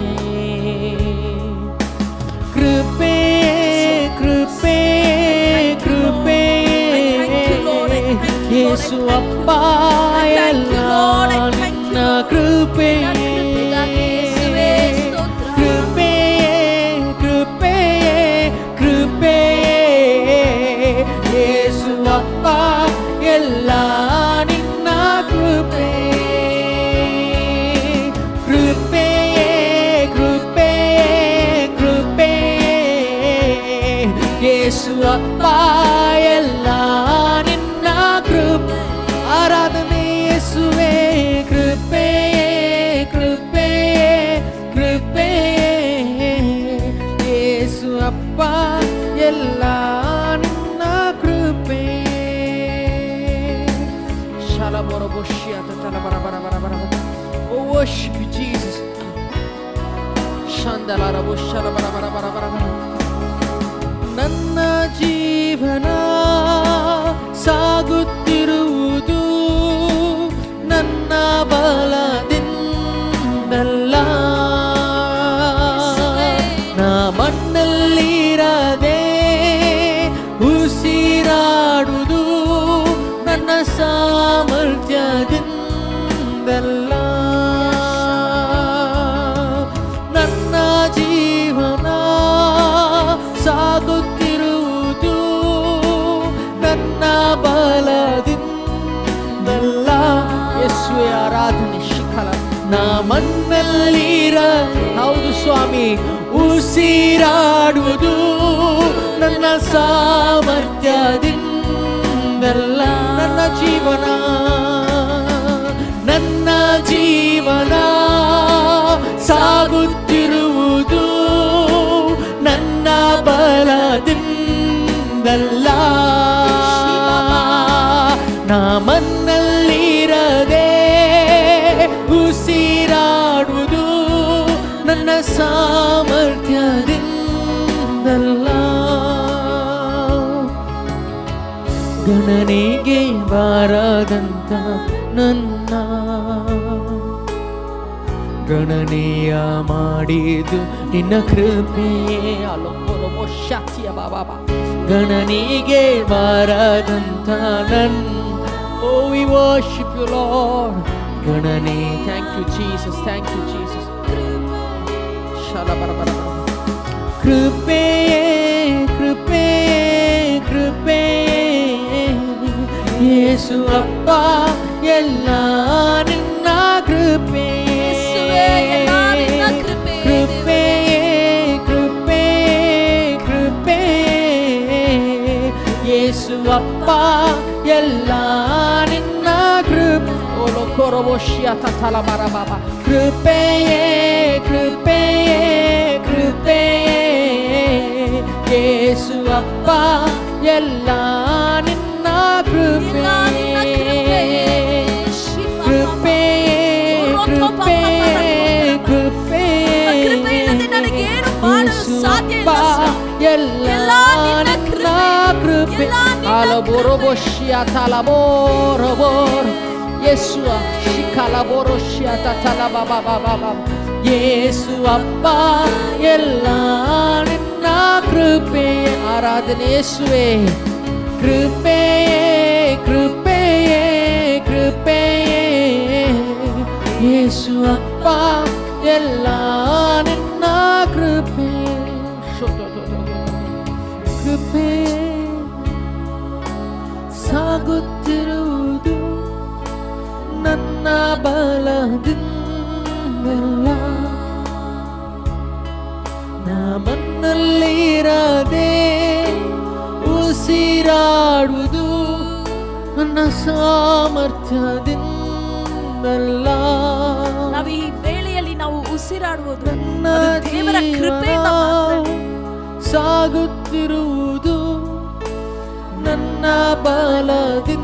ಕೃಪೆ ಕೃಪೆ ಕೃಪೆ ಯೇಸು ಅಪ್ಪ ಎಲ್ಲ ನಿನ್ನ ಕೃಪೆ. ಕೃಪೆ ಕೃಪೆ ಕೃಪೆ ಯೇಸು ಅಪ್ಪ ಎಲ್ಲ ನಿನ್ನ ಕೃಪೆ. ಕೃಪೆ ಕೃಪೆ ಕೃಪೆ ಯೇಸು ಅಪ್ಪ ಎಲ್ಲ ನಿನ್ನ ಕೃಪೆ. ಆರಾಧನೆ ಯೇಸುವೇ. ಕೃಪೆ ಕೃಪೆ ಕೃಪೆ ಯೇಸು ಅಪ್ಪ ಎಲ್ಲ ನಿನ್ನ ಕೃಪೆ. Oh, worship you, Jesus. ನನ್ನ ಜೀವನ ಸಾಗುತ್ತಿರುವುದು ನನ್ನ ಬಲದಿಂದಲ್ಲ. ನಾ ಮಣ್ಣಲ್ಲಿರದೆ ಉಸಿರಾಡುವುದು ನನ್ನ ಸಾಮರ್ಥ್ಯದಿಂದಲ್ಲ. ನನ್ನ ಜೀವನ ಸಾಗುತ್ತಿರುವುದು ನನ್ನ ಬಲದಿಂದಲ್ಲ. ಯೇಸುವೆ ಆರಾಧನೆ ಶಿಖಲ. ನಾ ಮಣ್ಣಲ್ಲಿರ ಹೌದು ಸ್ವಾಮಿ ಉಸಿರಾಡುವುದು ನನ್ನ ಸಾಮರ್ಥ್ಯದಿಂದಲ್ಲ. ನನ್ನ ಜೀವನ ನನ್ನ ಜೀವನ ಸಾಗುತ್ತಿರುವುದು ನನ್ನ ಬಲದಿಂದಲ್ಲ. ನಾ ಮಣ್ಣಲ್ಲಿರದೆ ಉಸಿರಾಡುವುದು ನನ್ನ ಸಾಮರ್ಥ್ಯದಿಂದಲ್ಲ. ಗಣನೆಗೆ ಬಾರದಂತ ನನ್ನ ಗಣನೀಯ ಮಾಡಿದು ನಿನ್ನ ಕೃಪೆಯೇ. ಗಣನೆಗೆ ಬಾರದಂತ ನನ್ನ Oh, we worship you, Lord. ಗಣನೆ. Thank you, Jesus. Thank you, Jesus. ಕೃಪೆ ಕೃಪೆ ಕೃಪೆ ಯೇಸು ಅಪ್ಪ ಎಲ್ಲ ನಿನ್ನ ಕೃಪೆ. ಕೃಪೆ ಕೃಪೆ ಕೃಪೆ ಯೇಸು ಅಪ್ಪ ಎಲ್ಲ ನಿನ್ನ ಕೃಪೆ. ಓಲೋ ಕೊರಬೋಶಿಯ ತಥಲ ಮರ ಬಾಬಾ. ಕೃಪೆಯೇ ಕೃಪೆಯೇ ಕೃಪೆಯೇ ಯೇಸು ಅಪ್ಪ ಎಲ್ಲ ನಿನ್ನ ಕೃಪೆ. ಕೃಪೆಯೇ ಕೃಪೆಯೇ ಕೃಪೆಯೇ ಯೇಸು ಅಪ್ಪ ಎಲ್ಲ ನಿನ್ನ ಕೃಪೆ. ಅಲಬೋರಬೋಶಿಯ ತಲಬೋರಬೋರ್ ಯೇಸುವ ಶಿಖಲಬೋರೋಶಿಯ ತಥಲ ಬಾಬಾ ಬಾಬಾ. ಯೇಸು ಅಪ್ಪ ಎಲ್ಲ ನಿನ್ನ ಕೃಪೆ. ಆರಾಧನೆ ಯೇಸುವೆ. ಕೃಪೆಯೇ ಕೃಪೆಯೇ ಕೃಪೆಯೇ ಯೇಸು ಅಪ್ಪ ಎಲ್ಲ ನಿನ್ನ ಕೃಪೆ ಕೃಪೆ ಸಾಗುತ್ತಿರುವುದು ನನ್ನ ಬಲದಿಂದಲ್ಲ ನಮ್ಮನ್ನಲ್ಲಿರದೆ ಉಸಿರಾಡುವುದು ನನ್ನ ಸಾಮರ್ಥ್ಯದಿಂದಲ್ಲ. ನಾವು ಈ ವೇಳೆಯಲ್ಲಿ ನಾವು ಉಸಿರಾಡುವುದು ನನ್ನ ದೇವರ ಕೃಪೆಯಿಂದ ಮಾತ್ರ. ಸಾಗುತ್ತಿರುವುದು ನನ್ನ ಬಲದಿಂದಲ್ಲ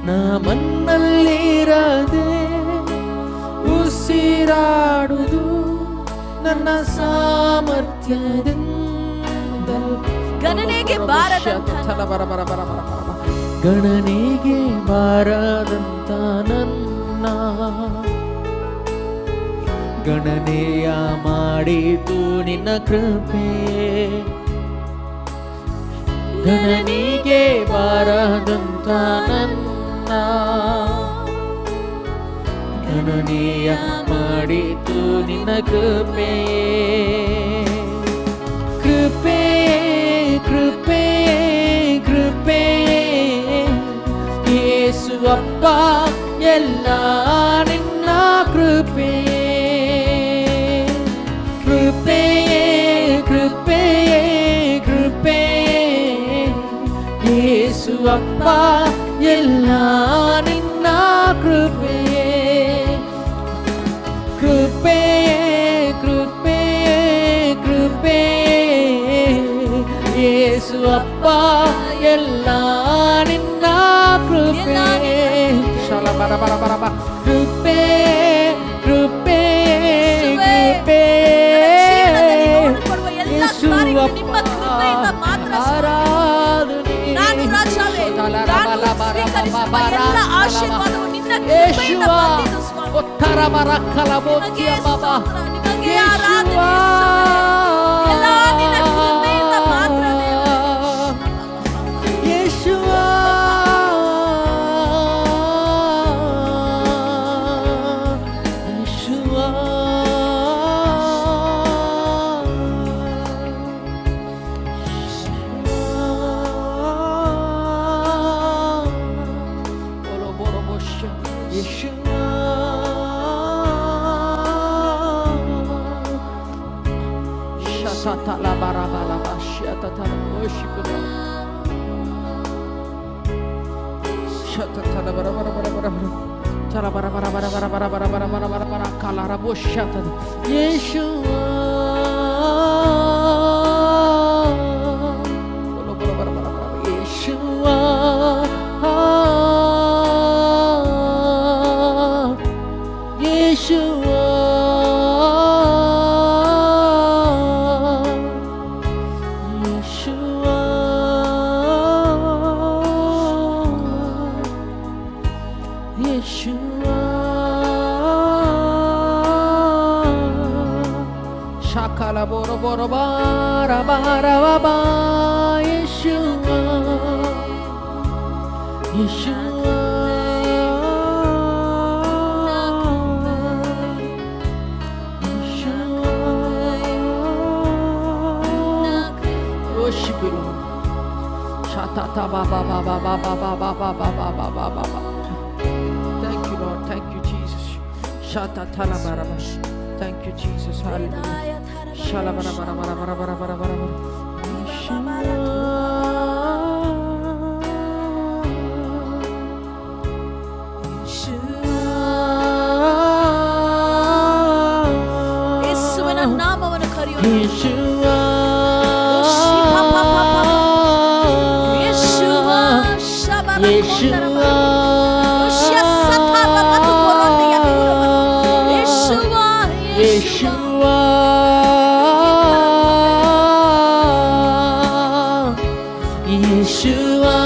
ನಮ್ಮನ್ನಲ್ಲಿರದೆ ಉಸಿರಾಡುವುದು ನನ್ನ ಸಾಮರ್ಥ್ಯದಿಂದ. ಗಣನೆಗೆ ಬಾರದಂತ ಗಣನೆಗೆ ಬಾರದಂತ ನನ್ನ ಗಣನೆಯ ಮಾಡಿತು ನಿನ್ನ ಕೃಪೆ. ಗಣನೆಗೆ ಬಾರದಂತ ನನ್ನ ಗಣನೆಯ ಮಾಡಿತು ನಿನ್ನ ಕೃಪೆ. ಕೃಪೆ ಕೃಪೆ ಕೃಪೆ ಯೇಸು ಅಪ್ಪ ಎಲ್ಲ ನಿನ್ನ ಕೃಪೆ. ಕೃಪೆ ಕೃಪೆ ಕೃಪೆ ಯೇಸು ಅಪ್ಪ ಎಲ್ಲ ನಿನ್ನ ಕೃಪೆ. ಕೃಪೆ ಕೃಪೆ ಕೃಪೆ ಯೇಸು ಅಪ್ಪ ಎಲ್ಲ ನಿನ್ನ ಕೃಪೆ. ಕೃಪೆ ಕೃಪೆ ಕೃಪೆ ಯೇಸು ಅಪ್ಪ ಆರಾಧನೆ. ಒತ್ತರ ಮರಕ್ಕಲ ಬೋಚಿಯ ಬಾಬಾ Shakala boro boro bara bara baba Yeshua Yeshua Worship you Lord Shatata baba baba baba baba baba baba baba. Thank you Lord, thank you Jesus. Shatata la barabash. Thank you, Jesus. Hallelujah. Shalabara bara bara bara bara bara bara bara. ಯೇಸುವಿನ ನಾಮವನ್ನು ಕರೆಯೋಣ. Yeshua. ಯೇಸುವಾ Shabara Yeshua. Yeshua, Yeshua,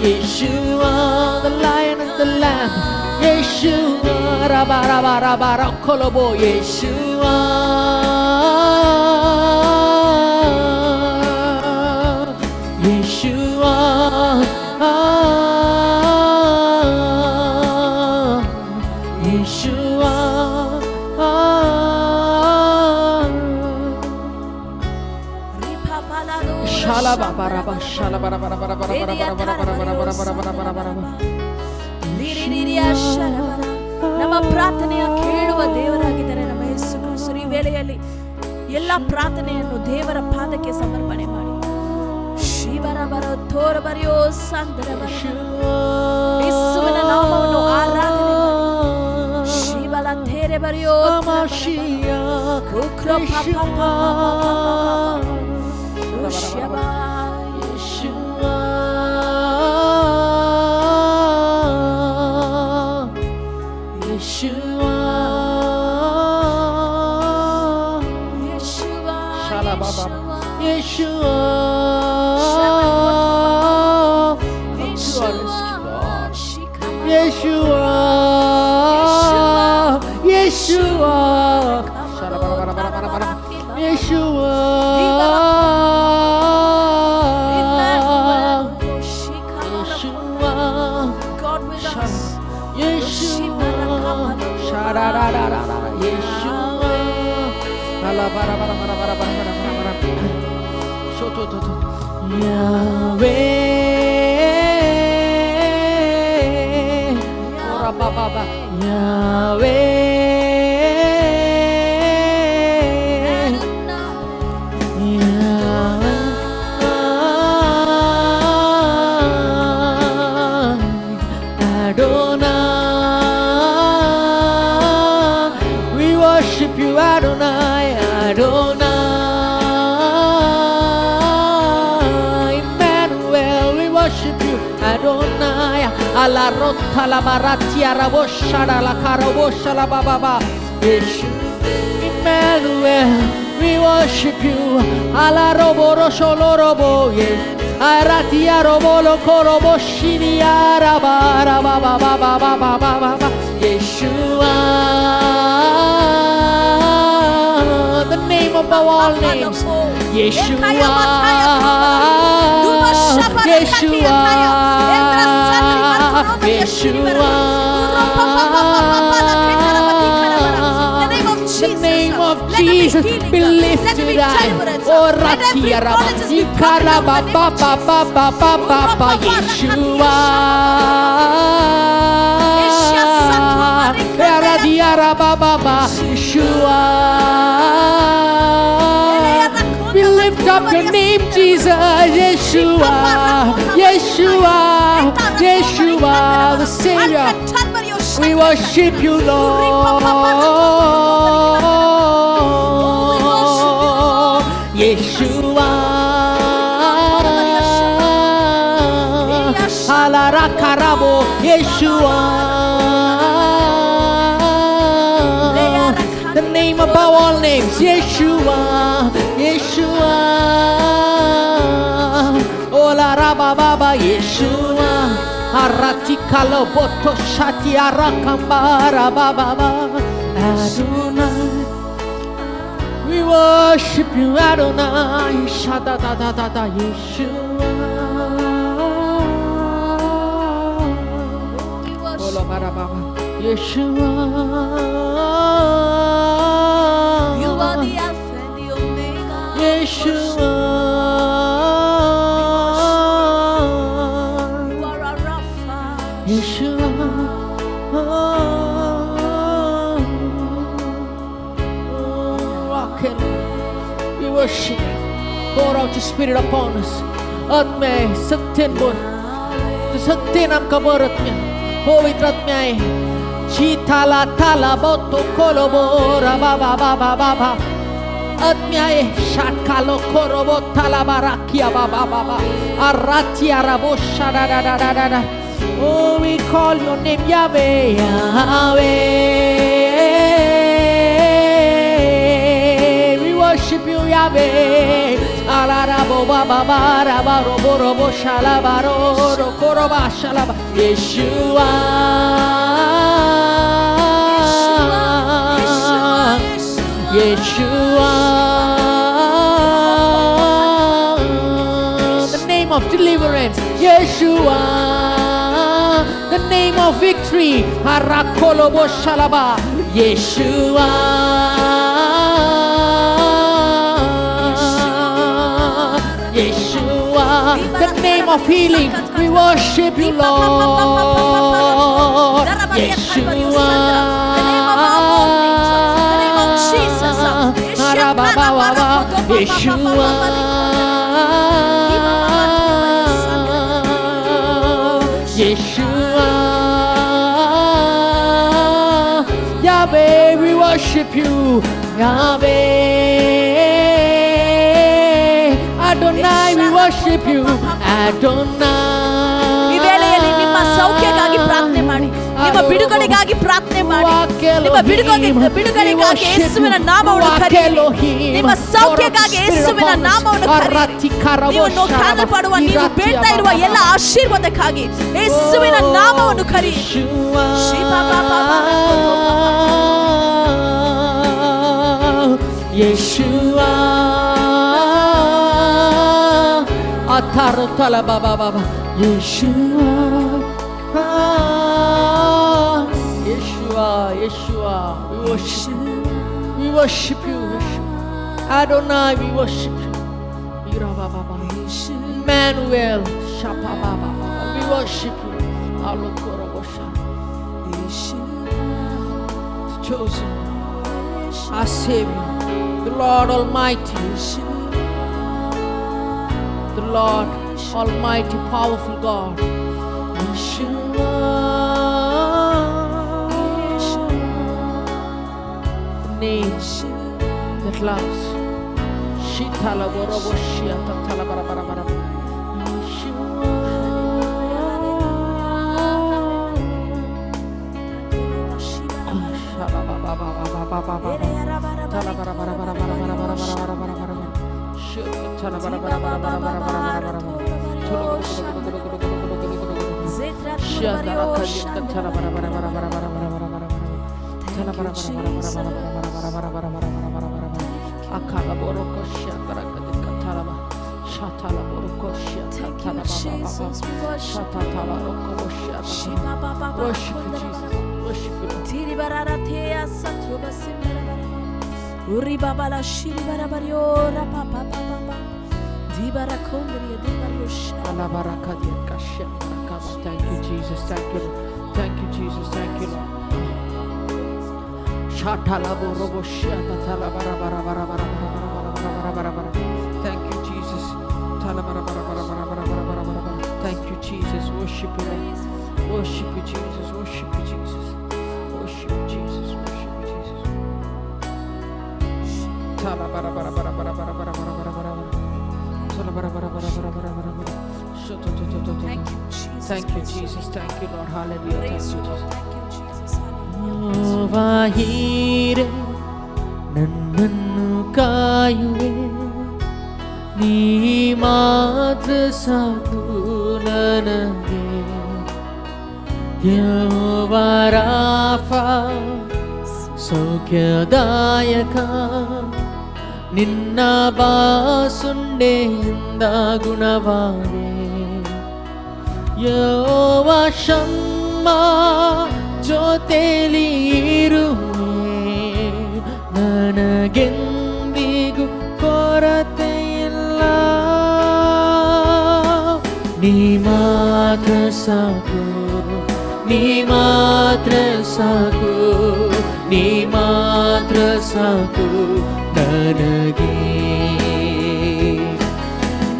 Yeshua, the Lion and the Lamb. Yeshua, Rabba Rabba Rabba Rakkolobo. Yeshua, ನಮ್ಮ ಪ್ರಾರ್ಥನೆಯ ಕೇಳುವ ದೇವರಾಗಿದ್ದಾರೆ ನಮ್ಮ ಯೇಸು ಕ್ರಿಸ್ತರು. ಈ ವೇಳೆಯಲ್ಲಿ ಎಲ್ಲ ಪ್ರಾರ್ಥನೆಯನ್ನು ದೇವರ ಪಾದಕ್ಕೆ ಸಮರ್ಪಣೆ ಮಾಡಿ ಶಿವರ ಬರೋ ತೋರ ಬರೆಯೋ ಸಂದರ ಯೇಸುವಿನ ನಾಮವನ್ನು ಆರಾಧನೆ ಮಾಡಿ ಶಿವಲ ತೇರೆ ಬರೆಯೋ alla rotta la baratia rabosha la carabosha la baba Emmanuel, we worship you alla roboro solo robo aratia robolo korobo shini arabara baba baba baba baba Yeshua, the name above all names Yeshua, Yeshua, Yeshua, the name of Jesus be lifted high. Oh, Ratia Rabba, Ikaraba, Baba, Baba, Baba, Yeshua, Radia Rabba, Baba, Yeshua. We lift up your name, Jesus, Yeshua, Yeshua, Yeshua, the Savior. We worship you, Lord. Yeshua, Alarakarabo, Yeshua, the name above all names, Yeshua, Yeshua, Ola Rabba Baba, Yeshua, Aratikalo Boto Shati Arakambara Baba, Adonai. We worship you, Adonai, Shada da da da da, Yeshua. Ola Baba Baba, Yeshua. You are the Alpha and the Omega. Yeshua. You are our Rapha. Yeshua. Rock it. We worship. Pour out your spirit upon us. आत्मा सत्य बोल तो सत्य नाम का बरत में पवित्र आत्मा है चीताला ताला बोतो कोलो बोरा बाबा बाबा बाबा आत्मा है शाकालो कोरो बोताला बाराकिया बाबा बाबा आरातिया राबो शादा da da da da da. Oh, we call your name Yahweh, Yahweh. We worship you, Yahweh. Alarabo baba bara baro boro bo shalabaro ro koroba shalaba Yeshua. Yeshua. The name of deliverance, Yeshua. The name of victory, Harakolobo Shalaba, Yeshua. Yeshua, the name of healing. We worship you, Lord. Yeshua, the name of all things, the name of Jesus. Yeshua, Yeshua, Yahweh, we worship you, Yahweh, Adonai, we worship you, Adonai. ಈ ವೇಳೆಯಲ್ಲಿ ನಿಮ್ಮ ಸೌಖ್ಯಕ್ಕಾಗಿ ಪ್ರಾರ್ಥನೆ ಮಾಡಿ, ನಿಮ್ಮ ಬಿಡುಗಡೆಗಾಗಿ ಪ್ರಾರ್ಥನೆ ಮಾಡಿ, ನಿಮ್ಮ ಬಿಡುಗಡೆಗಾಗಿ ಯೇಸುವಿನ ನಾಮವನ್ನು ಕರೆಯಿರಿ, ನಿಮ್ಮ ಸೌಖ್ಯಕ್ಕಾಗಿ ಯೇಸುವಿನ ನಾಮವನ್ನು ಕರೆಯಿರಿ. ನೀವು ಕಾಣಲ್ಪಡುವ, ನೀವು ಬೇಡ್ತಾ ಇರುವ ಎಲ್ಲ ಆಶೀರ್ವಾದಕ್ಕಾಗಿ ಯೇಸುವಿನ ನಾಮವನ್ನು ಕರೆಯಿರಿ. Yeshua, Atarotala Baba Baba, Yeshua, Yeshua, Yeshua, we worship you, Adonai, we worship you, Emmanuel, Shapa Baba, we worship you, Alokorobosha, chosen, our Savior, the Lord Almighty, the Lord Almighty, powerful God. Yeshua, the name that loves. Shitala Boroboshia Tatala Barabara. Yeshua, Uri baba la shiri barabario rapa papa papa dibara kondri dibario shala ala baraka di kasha rakaba. Thank you Jesus, thank you Lord, thank you Jesus, thank you Lord. Shatala borobo shata tala bara bara bara bara bara bara bara bara. Thank you Jesus, tala bara bara bara bara bara bara bara bara. Thank you Jesus, worship you Lord, worship you Jesus, worship you Jesus, worship you Jesus, worship you Jesus. Tala bara bara bara bara bara bara bara bara bara. Tala bara bara bara bara bara bara bara. Thank you Jesus, Thank you Jesus, thank you Lord, hallelujah, thank you Jesus. Thank you Jesus, Vahire nannanu kaayuve nee maatra saku nanage Yehova Rafa ಸೌಖ್ಯದಾಯಕ ನಿನ್ನ ಬಾಸುಂಡೆಯಿಂದ ಗುಣವಾದೆ ಯೆಹೋವ ಶಮ್ಮ ಜೊತೆಲಿ ಇರುವೆ ನನಗೆಂದಿಗೂ ಕೊರತೆಯಿಲ್ಲ ನೀ ಮಾತ್ರ ಸಾಕು ನೀ ಮಾತ್ರ ಸಾಕು ನೀ ಮಾತ್ರ ಸಾಕು ನನಗೆ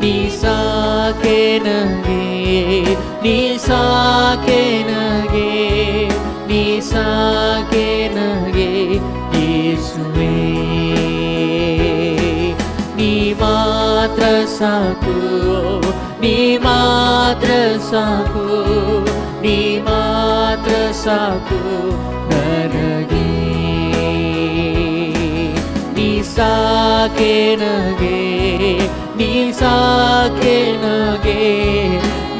ನೀ ಸಾಕೆ ನನಗೆ ನೀ ಸಾಕೆ ನನಗೆ ನೀ ಸಾಕೆ ನನಗೆ ಯೇಸುವೇ ನೀ ಮಾತ್ರ ಸಾಕು ನೀ ಮಾತ್ರ ಸಾಕು ನೀ ಮಾತ್ರ ಸಾಕು ನನಗೆ ನೀ ಸಾಕೆ ನನಗೆ ನೀ ಸಾಕೆ ನನಗೆ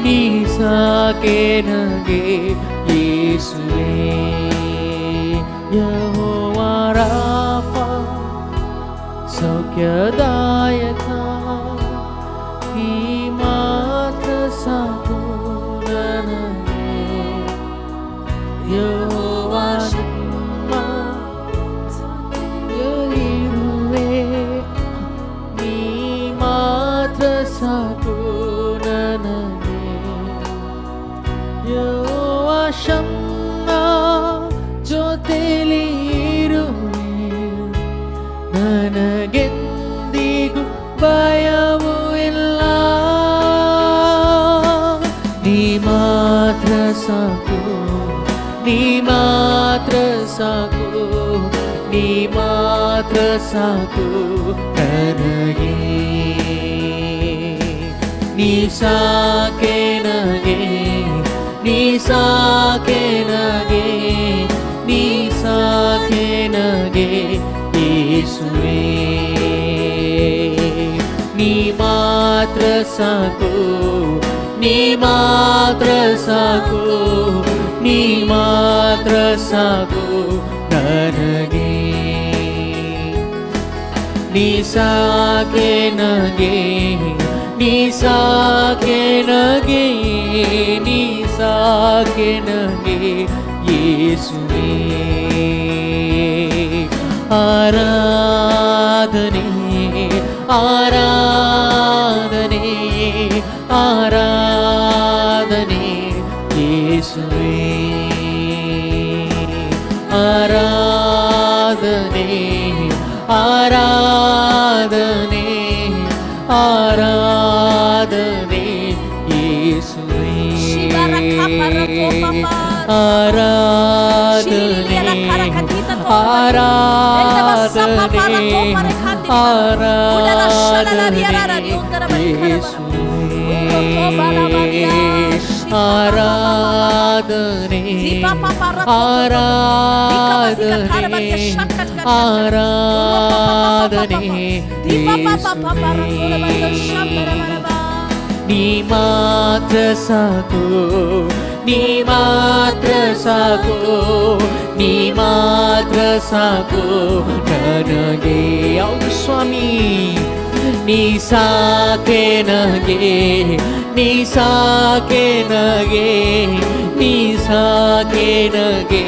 ನೀ ಸಾಕೆ ನನಗೆ ಯೇಸುವೇ ಯೆಹೋವ ರಾಫ ಸೌಖ್ಯದಾಯಕ ನೀ ಮಾತ್ರ ಸಾಕು ನನಗೆ ಯೆಹೋವ ಶಮ್ಮ ಇರುವೆ ನೀ ಮಾತ್ರ ಸಾಕು ಶಮ್ಮ ಜೊತೆಲಿ ಇರುವೆ, ನನಗೆಂದಿಗೂ ಭಯವೂ ಇಲ್ಲ. ನೀ ಮಾತ್ರ ಸಾಕು, ನೀ ಮಾತ್ರ ಸಾಕು, ನೀ ಮಾತ್ರ ಸಾಕು ನನಗೆ. ನೀ ಸಾಕೆ ನನಗೆ, ನೀ ಸಾಕೆ ನನಗೆ, ನೀ ಸಾಕೆ ನನಗೆ ಯೇಸುವೇ. ನೀ ಮಾತ್ರ ಸಾಕು, ನೀ ಮಾತ್ರ ಸಾಕು, ನೀ ಮಾತ್ರ ಸಾಕು ನನಗೆ. ನೀ ಸಾಕೆ ನನಗೆ, ನೀ ಸಾಕೆ ನನಗೆ, ನೀ ಸಾಕೆ ನನಗೆ ಯೇಸುವೇ. ಆರಾಧನೆ ಆರಾಧನೆ ಆರಾಧನೆ ಯೇಸುವೇ. ಆರಾಧನೆ ಆರಾಧನೆ ಆರಾಧನೆ ಯೇಸುವೇ. ಆರಾಧನೆ ಆರಾಧನೆ ಆರಾಧನೆ ಯೇಸುವೇ. ಆರಾಧನೆ ಆರಾಧನೆ ಆರಾಧನೆ ನೀ ಮಾತ್ರ ಸಾಕು, ನೀ ಮಾತ್ರ ಸಾಕು, ನೀ ಮಾತ್ರ ಸಾಕು ನನಗೆ. ಹೌದು ಸ್ವಾಮಿ, ನೀ ಸಾಕೆ ನನಗೆ, ನೀ ಸಾಕೆ ನನಗೆ, ನೀ ಸಾಕೆ ನನಗೆ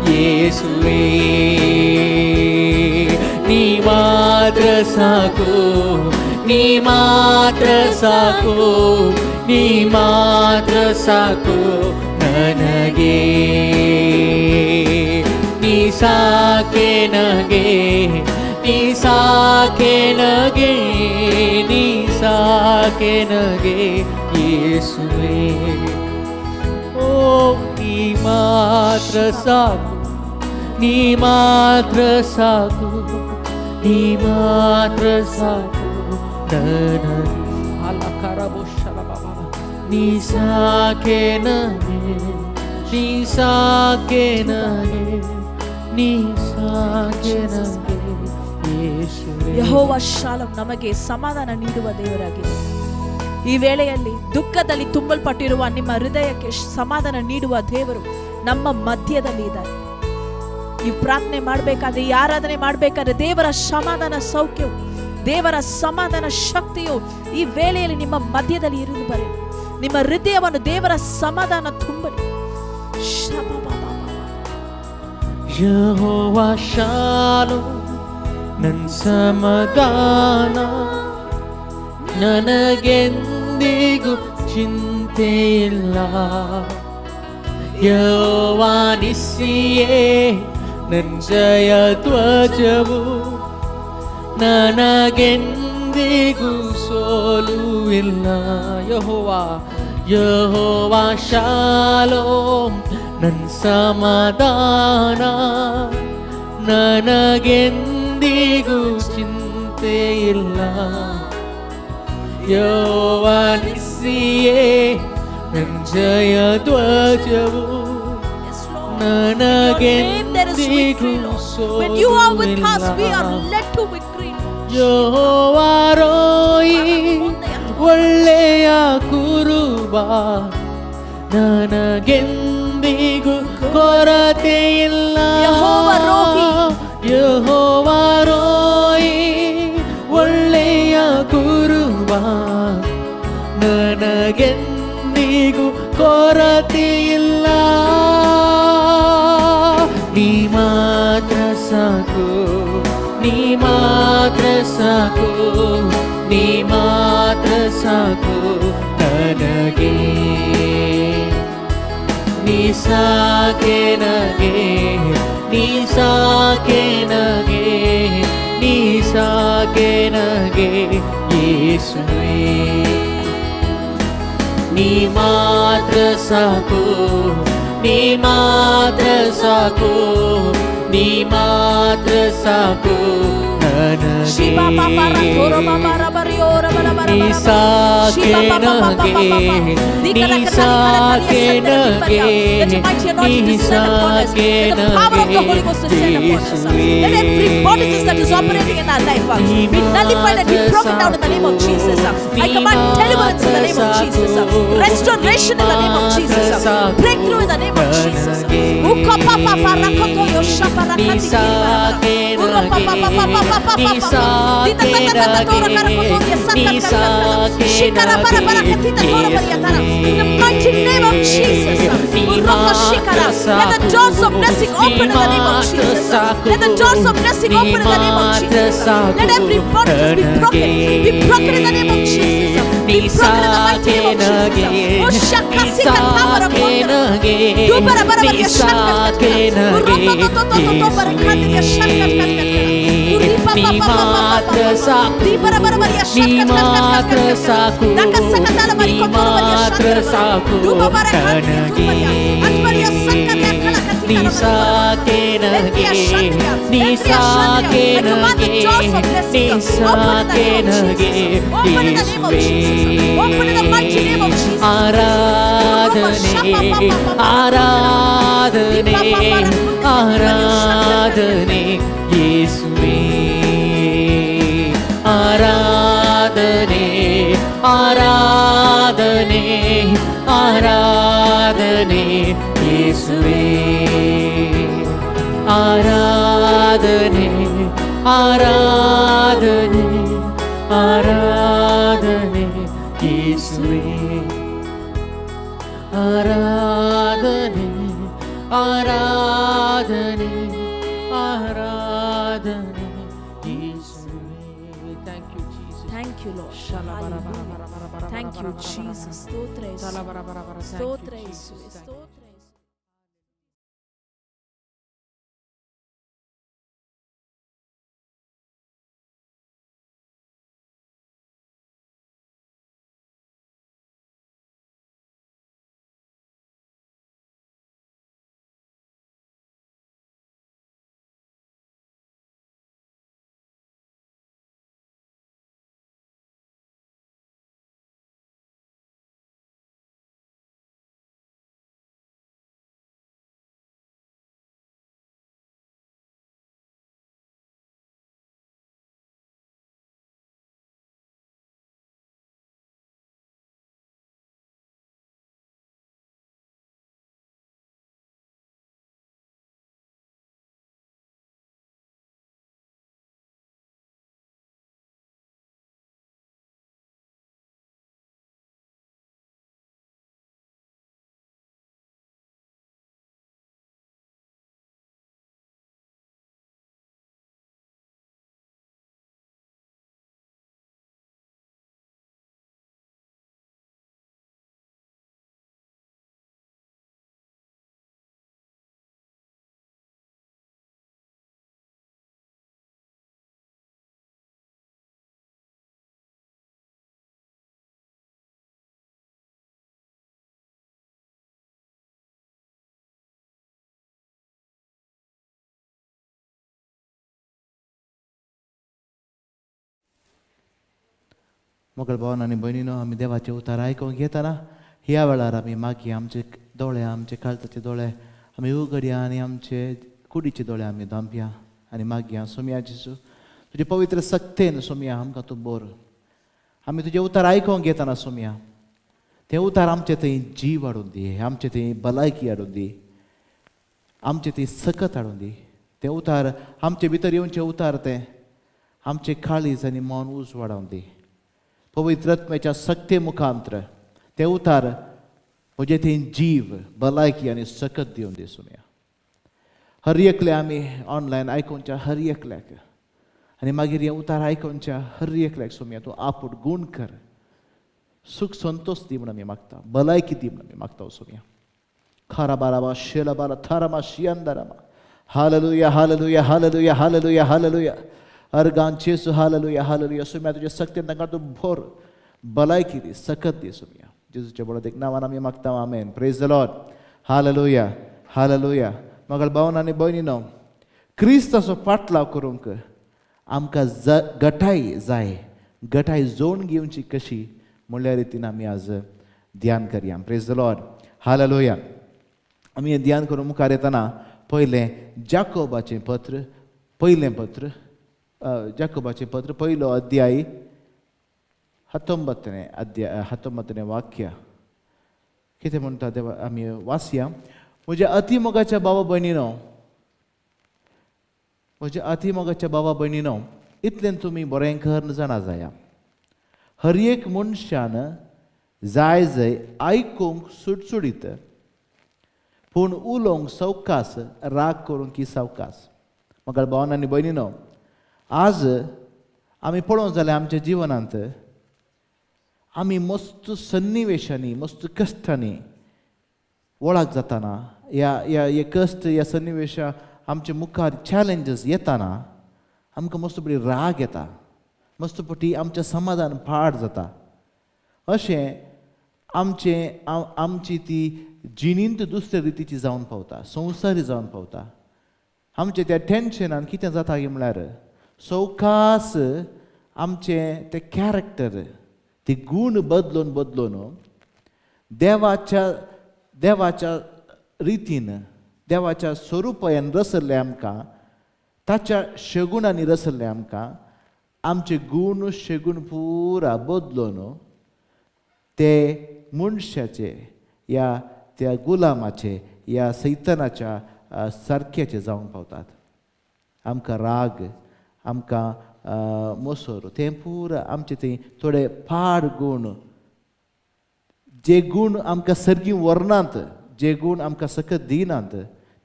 ಯೇಸುವೇ. ನೀ ಮಾತ್ರ ಸಾಕು, ನೀ ಮಾತ್ರ ಸಾಕು, ನೀ ಮಾತ್ರ ಸಾಕು ನನಗೆ. ನೀ ಸಾಕೆ ನನಗೆ, ನೀ ಸಾಕೆ ನನಗೆ, ನೀ ಸಾಕೆ ನನಗೆ ಯೇಸುವೇ. ಓ ನೀ ಮಾತ್ರ ಸಾಕು, ನೀ ಮಾತ್ರ ಸಾಕು, ನೀ ಮಾತ್ರ ಸಾಕು ನನಗೆ. ನೀ ಸಾಕೆ ನನಗೆ, ನೀ ಸಾಕೆ ನನಗೆ, ನೀ ಸಾಕೆ ನನಗೆ ಯೇಸುವೇ. ಯೆಹೋವ ಶಾಲಂ ನಮಗೆ ಸಮಾಧಾನ ನೀಡುವ ದೇವರಾಗಿದೆ. ಈ ವೇಳೆಯಲ್ಲಿ ದುಃಖದಲ್ಲಿ ತುಂಬಲ್ಪಟ್ಟಿರುವ ನಿಮ್ಮ ಹೃದಯಕ್ಕೆ ಸಮಾಧಾನ ನೀಡುವ ದೇವರು ನಮ್ಮ ಮಧ್ಯದಲ್ಲಿ ಇದ್ದಾರೆ. ಈ ಪ್ರಾರ್ಥನೆ ಮಾಡಬೇಕಾದ್ರೆ, ಈ ಆರಾಧನೆ ಮಾಡಬೇಕಾದ್ರೆ ದೇವರ ಸಮಾಧಾನ ಸೌಖ್ಯವು, ದೇವರ ಸಮಾಧಾನ ಶಕ್ತಿಯು ಈ ವೇಳೆಯಲ್ಲಿ ನಿಮ್ಮ ಮಧ್ಯದಲ್ಲಿ ಇರುವುದು ಬರಲಿ. ನಿಮ್ಮ ಹೃದಯವನ್ನು ದೇವರ ಸಮಾಧಾನ ತುಂಬಲಿ. ಯೆಹೋವ ಶಾಲೋಮ್ ನನ್ನ ಸಮಾಧಾನ, ನನಗೆಂದಿಗೂ ಚಿಂತೆ ಇಲ್ಲ. ಯೆಹೋವ ನಿಸ್ಸಿಯೇ ನನ್ನ ಜಯ ಧ್ವಜವು, ನನಗೆಂದಿಗೂ ಸೋಲು ಇಲ್ಲ. ಯೆಹೋವ ಯೆಹೋವ ಶಾಲೋಮ್ ನನ್ನ ಸಮಾಧಾನ, ನನಗೆಂದಿಗೂ ಚಿಂತೆ ಇಲ್ಲ. ಯೆಹೋವ ನಿಸ್ಸಿಯೇ ನನ್ನ ಜಯ ಧ್ವಜವು, ನನಗೆಂದಿಗೂ ಸೋಲು ಇಲ್ಲ. ಯೆಹೋವ ರೋಯಿ ಒಳ್ಳೆಯ ಕುರುಬ, ನನಗೆಂದಿಗೂ ಕೊರತೆ ಇಲ್ಲ. ಯೆಹೋವ ರೋಯಿ ಒಳ್ಳೆಯ ಕುರುಬ, ನನಗೆಂದಿಗೂ ಕೊರತೆ ಇಲ್ಲ. ನೀ ಮಾತ್ರ ಸಾಕು, ನೀ ಮಾತ್ರ ಸಾಕು, ನೀ ಮಾತ್ರ ಸಾಕು ನನಗೆ. ನೀ ಸಾಕೆ ನಗೆ ನೀ ಸಾಕೆ ನಗೆ ನೀ ಸಾಕೆ ನಗೆ ಯೇಸುವೇ ನೀ ಮಾತ್ರ ಸಾಕು ನೀ ಮಾತ್ರ ಸಾಕು ನೀ ಮಾತ್ರ ಸಾಕು Shiba papa ratoro mama rabariora bara ನೀ ಸಾಕೆ ನಗೆ ನೀ ಸಾಕೆ ನಗೆ ನೀ ಸಾಕೆ ನಗೆ ಯೇಸುವೇ Let every bondages that is operating in our life be nullified and be broken down in the name of Jesus. I command deliverance in the name of Jesus. Restoration in the name of Jesus. Breakthrough in the name of Jesus. Uka papa parakoto yosha parakati uro papa papa papa ನೀ ಸಾಕೆ ನಗೆ ನೀ ಸಾಕೆ shikara para para katita tora bariyatara in the mighty name of Jesus. Uroko shikara. Let the doors of blessing open in the name of Jesus. Let the doors of blessing open in the name of Jesus. Let every bondage be broken in the name of Jesus. Be broken in the mighty name of Jesus. Oh shaka sika tabara kondra du bara bara bara shaka uroko to to to to bara kandya shaka shaka uri papa papa papa di bara bara bara shaka ಮಾತ್ರ ಸಾಕು ನೀ ಮಾತ್ರ ಸಾಕು ನೀ ಸಾಕೆ ನಗೆ ನೀ ಸಾಕೆ ನಗೆ ನೀ ಸಾಕೆ ನಗೆ ಯೇಸುವೇ ಆರಾಧನೆ ಆರಾಧನೆ ಆರಾಧನೆ ಯೇಸುವೇ ಆರಾಧನೆ ಆರಾಧನೆ ಆರಾಧನೆ ಯೇಸುವೇ ಆರಾಧನೆ ಆರಾಧನೆ ಆರಾಧನೆ ಯೇಸುವೇ ಆರಾಧನೆ ಆರಾಧನೆ ಆರಾಧನೆ ಯೇಸುವೇ. Thank you Jesus. Thank you Lord. Thank you Jesus. ಸ್ತೋತ್ರ ಯೇಸುವೆ. ಸ್ತೋತ್ರ ಯೇಸುವೆ. ಸ್ತೋತ್ರ ಯೇಸುವೆ. मोकळ भावन आनी भयणीनो आमी देवाचे उतार आयकूंक घेताना ह्या वेळार आमी मागीर आमचे दोळे आमचे काळजाचे दोळे आमी उगडया आनी आमचे कुडीचे दोळे आमी धांपया आनी मागया सोम्या जेजू तुजे पवित्र सक्तेन सोम्या आमकां तूं बोर आमी तुजे उतार आयकूंक घेताना सोम्या ते उतार आमचे थंय जीव हाडून दी आमचे थंय भलायकी हाडून दी आमचे थंय सकत हाडून दी ते उतार आमचे भितर येवचे उतार ते आमचे काळीज आनी मन उज वाडोवन दी पवित्रत्मेच्या सक्ते मुखांतर ते उतार म्हजे थंय जीव भलायकी आनी सकत दिवन दी सोम्या हर एकले आमी ऑनलायन आयकूनच्या हर एकल्याक आनी मागीर हे उतार आयकूनच्या हर एकल्याक सोम्या तूं आपूण गूण कर सुख संतोष दी म्हणून आमी मागता भलायकी दी म्हणून आमी मागता सोम्या Kharabaraba shelabara tharama shiandarama. Hallelujah, hallelujah, hallelujah, hallelujah, hallelujah. अर्गान चेसु हालेलुया हालेलुया सुम्या तुझे शक्ती नका तू भोर भलाई की सकत दे सुम्या जेजूच्या बळा देखना वाना मी मागता amen praise the Lord hallelujah hallelujah मगल भावनांनी बहिणीनो क्रिस्ताचो पाटलाव करूंक आमकां गठाई जाय गठाई जोडून घेवची कशी म्हणल्या रितीन आमी आज ध्यान करया प्रेज द लॉर्ड हालेलुया आमी हें ध्यान करून मुखार येतना पयलें जाकोबाचें पत्र पयलें पत्र जाकोबाचें पत्र पयलो अध्याय 19 वाक्य कितें म्हणटा तें आमी वाचया म्हज्या अतिमोगाच्या भावा भयणीनो म्हज्या अतिमोगाच्या भावा भयणीनो इतलें तुमी बरेंकर जाणा जाया हर एक मनशान जाय जंय आयकूंक सुटसुडीत पूण उलोवंक सवकास राग करूंक की सवकास म्हाका भावनांनी भयणीनो आज आमी पळोवंक जाल्यार आमच्या जिवनांत आमी मस्त सन्निवेशांनी मस्त कश्टांनी वळख जाताना हे कश्ट ह्या सन्निवेशा आमच्या मुखार चॅलेंजीस येताना आमकां मस्त बरी राग येता मस्त पटी आमचें समाधान पाड जाता अशें आमची ती जिणींत दुसऱ्या रितीची जावन पावता संवसारी जावन पावता आमचें त्या टेन्शनान कितें जाता म्हळ्यार सवकास आमचें तें कॅरेक्टर ते गूण बदलून देवाच्या रितीन देवाच्या स्वरुपान रसल्ले आमकां ताच्या शगुणांनी रसल्ले आमकां आमचे गूण शेगूण पुरा बदलून ते मनशाचे या त्या गुलामाचे या सैतानाच्या सारक्याचे जावंक पावतात आमकां राग आमकां मोसोर तें पुरा आमचे थंय थोडे पाड गूण जे गूण आमकां सर्गी व्हरनात जे गूण आमकां सकत दिनात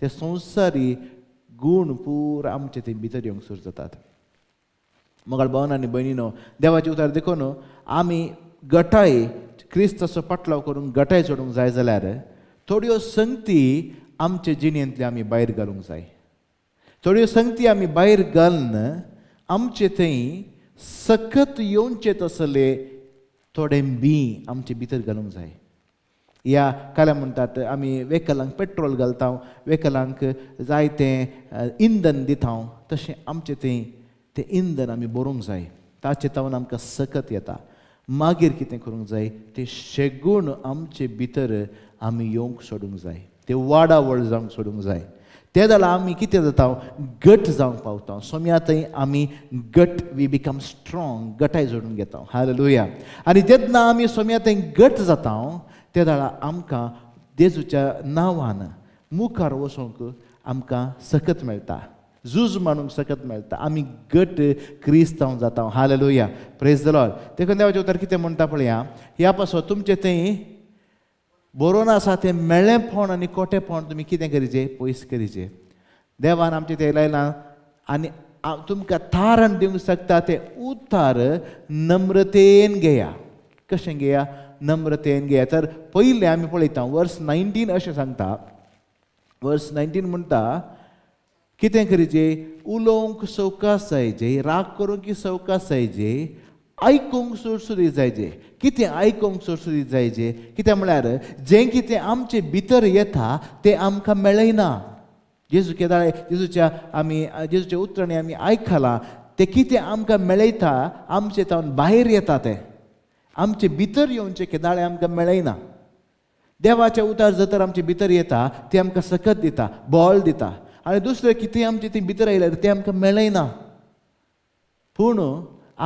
ते संवसारी गूण पुरा आमचे थंय भितर येवंक सुरू जातात मोगाळ भावनांनी भयणीनो देवाचे उतार देखून आमी गटाय क्रिस्ताचो पाटलाव करून गटाय सोडूंक जाय जाल्यार थोड्यो संगती आमचे जिणेंतले आमी भायर घालूंक जाय थोड्यो संगती आमी भायर घालन आमचे थंय सकत येवचे तसले थोडे बी आमचे भितर घालूंक जाय ह्या काल्या म्हणटात आमी व्हेकलांक पेट्रोल घालता व्हेकलांक जाय तें इंधन दिता तशें आमचे थंय तें इंधन आमी भरूंक जाय ताचे तावन आमकां सकत येता मागीर कितें करूंक जाय ते शेगूण आमचे भितर आमी येवंक सोडूंक जाय ते वाडावळ जावंक सोडूंक जाय ते जाल्यार आमी कितें जाता गट जावंक पावता सोम्या थंय आमी गट वी बिकम स्ट्रॉंग गटाय जोडून घेता हालेलुया आनी जेन्ना आमी सोम्या थंय गट जाता ते जाल्यार आमकां जेजूच्या नांवान मुखार वचोंक आमकां सकत मेळटा झूज मारूंक सकत मेळटा आमी गट क्रिस्तांव जाता हालेलुया प्रेज द लॉर्ड देखून देवाचें उतर कितें म्हणटा पळया ह्या पासून तुमचें थंय बरोवन आसा तें मेळ्ळेंपण आनी खोटेपण तुमी कितें करीचें पयस करीचें देवान आमचें थंय लायलां आनी तुमकां तारण दिवंक शकता तें उतार नम्रतेन घेया कशें घेया नम्रतेन घेया तर पयलें आमी पळयता वर्स 19 अशें सांगता वर्स 19 म्हणटा कितें करीचें उलोवंक सवकास जायचें राग करूंक सवकास जायचें आयकूंक सुरसुरीत जायचें कितें आयकूंक सुरसुरीत जायचें कितें म्हळ्यार जें कितें आमचे भितर येता तें आमकां मेळयना जेजू केदाळे जेजूच्या उतरांनी आमी आयकलां तें कितें आमकां मेळयता आमचे तावन भायर येता तें आमचे भितर येवचें केदाळे आमकां मेळयना देवाचें उतार जर आमचे भितर येता तें आमकां सकत दिता बळ दिता आनी दुसरें कितें आमचें थंय भितर आयल्यार तें आमकां मेळयना पूण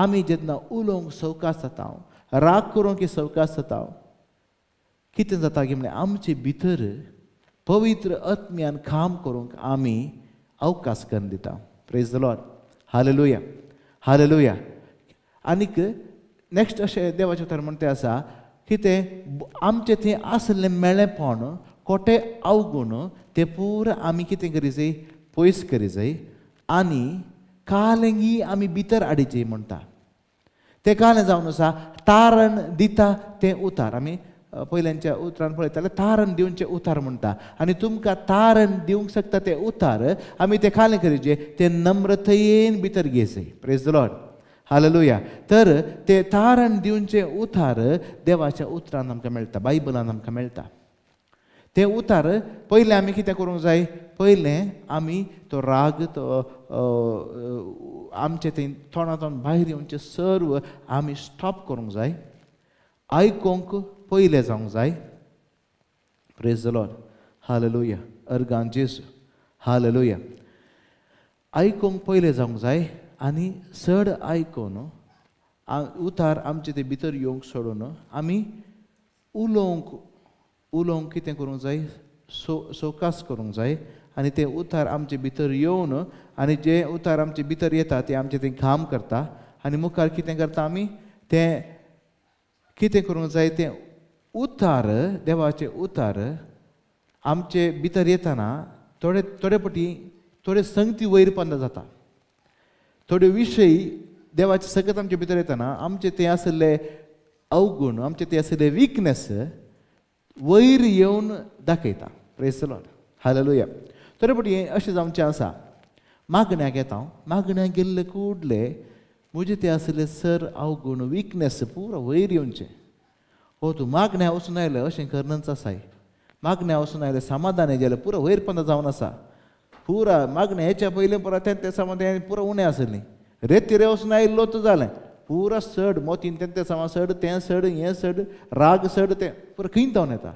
आमी जेन्ना उलोवंक सवकास जाता राग करूंक सवकास जाता कितें जाता की म्हळ्यार आमचे भितर पवित्र आत्म्यान काम करूंक आमी अवकाश करून दिता praise the Lord hallelujah hallelujah आनीक नेक्स्ट अशें देवाचें उतर म्हणटा तें आसा की तें आमचें थंय आसलें मेळ्ळेंपण खोटें अवगूण तें पुरा आमी कितें करी जाय पयस करी जाय आनी कालेंगी आमी भितर हाडिची म्हणटा तें कालें जावन आसा तारण दिता तें उतार आमी पयल्यांच्या उतरान पळयता जाल्यार तारण दिवचे उतार म्हणटा आनी तुमकां तारण दिवंक शकता ते उतार आमी ते खालें करचे ते नम्रतयेन भितर घेयचे प्रेज द लॉर्ड हालेलुया तर ते तारण दिवचे उतार देवाच्या उतरान आमकां मेळटा बायबलान आमकां मेळटा ते उतार पयलें आमी कितें करूंक जाय पयलें आमी तो राग तो आमचे थंय तोंडांतल्यान भायर येवचे सर्व आमी स्टॉप करूंक जाय आयकोंक पयलें जावंक जाय प्रेज द लॉर्ड हालेलुया अर्गान जेसू हालेलुया आयकोंक पयलें जावंक जाय आनी चड आयकोन उतार आमचे ते भितर येवंक सोडून आमी उलोवंक कितें करूंक जाय सोकास करूंक जाय आनी ते उतार आमचे भितर येवन आनी जे उतार आमचे भितर येता ते आमचे ते काम करता आनी मुखार कितें करता आमी ते कितें करूंक जाय ते उतार देवाचे उतार आमचे भितर येतना थोडे पटी थोडे संगती वैरपण जाता थोडे विशय देवाचे सगळ्यात आमचे भितर येतना आमचे ते आसले अवगुण आमचे ते आसले विकनेस वैर येवन दाखयता प्रेज द लॉर्ड हालेलुया थोडे पटी अशें जावचें आसा मागण्याक येता हांव मागण्याक गेल्ले कुडले म्हजे ते आसले सर अवगुण विकनेस पुरो वैर येवचें हो तूं मागण्या वचून आयलें अशें करणच आसाय मागण्या वचून आयलें समाधान जाल्यार पुरो वैरपण जावन आसा पुरा मागण्या हेच्या पयलीं परत ते समाधान पुरो उणें आसलीं रेती रे वचून आयिल्लो तो जालें पुरा सड मोतीन ते सामान सड तें सड हें सड राग सड तें पुरो खंय जावन येता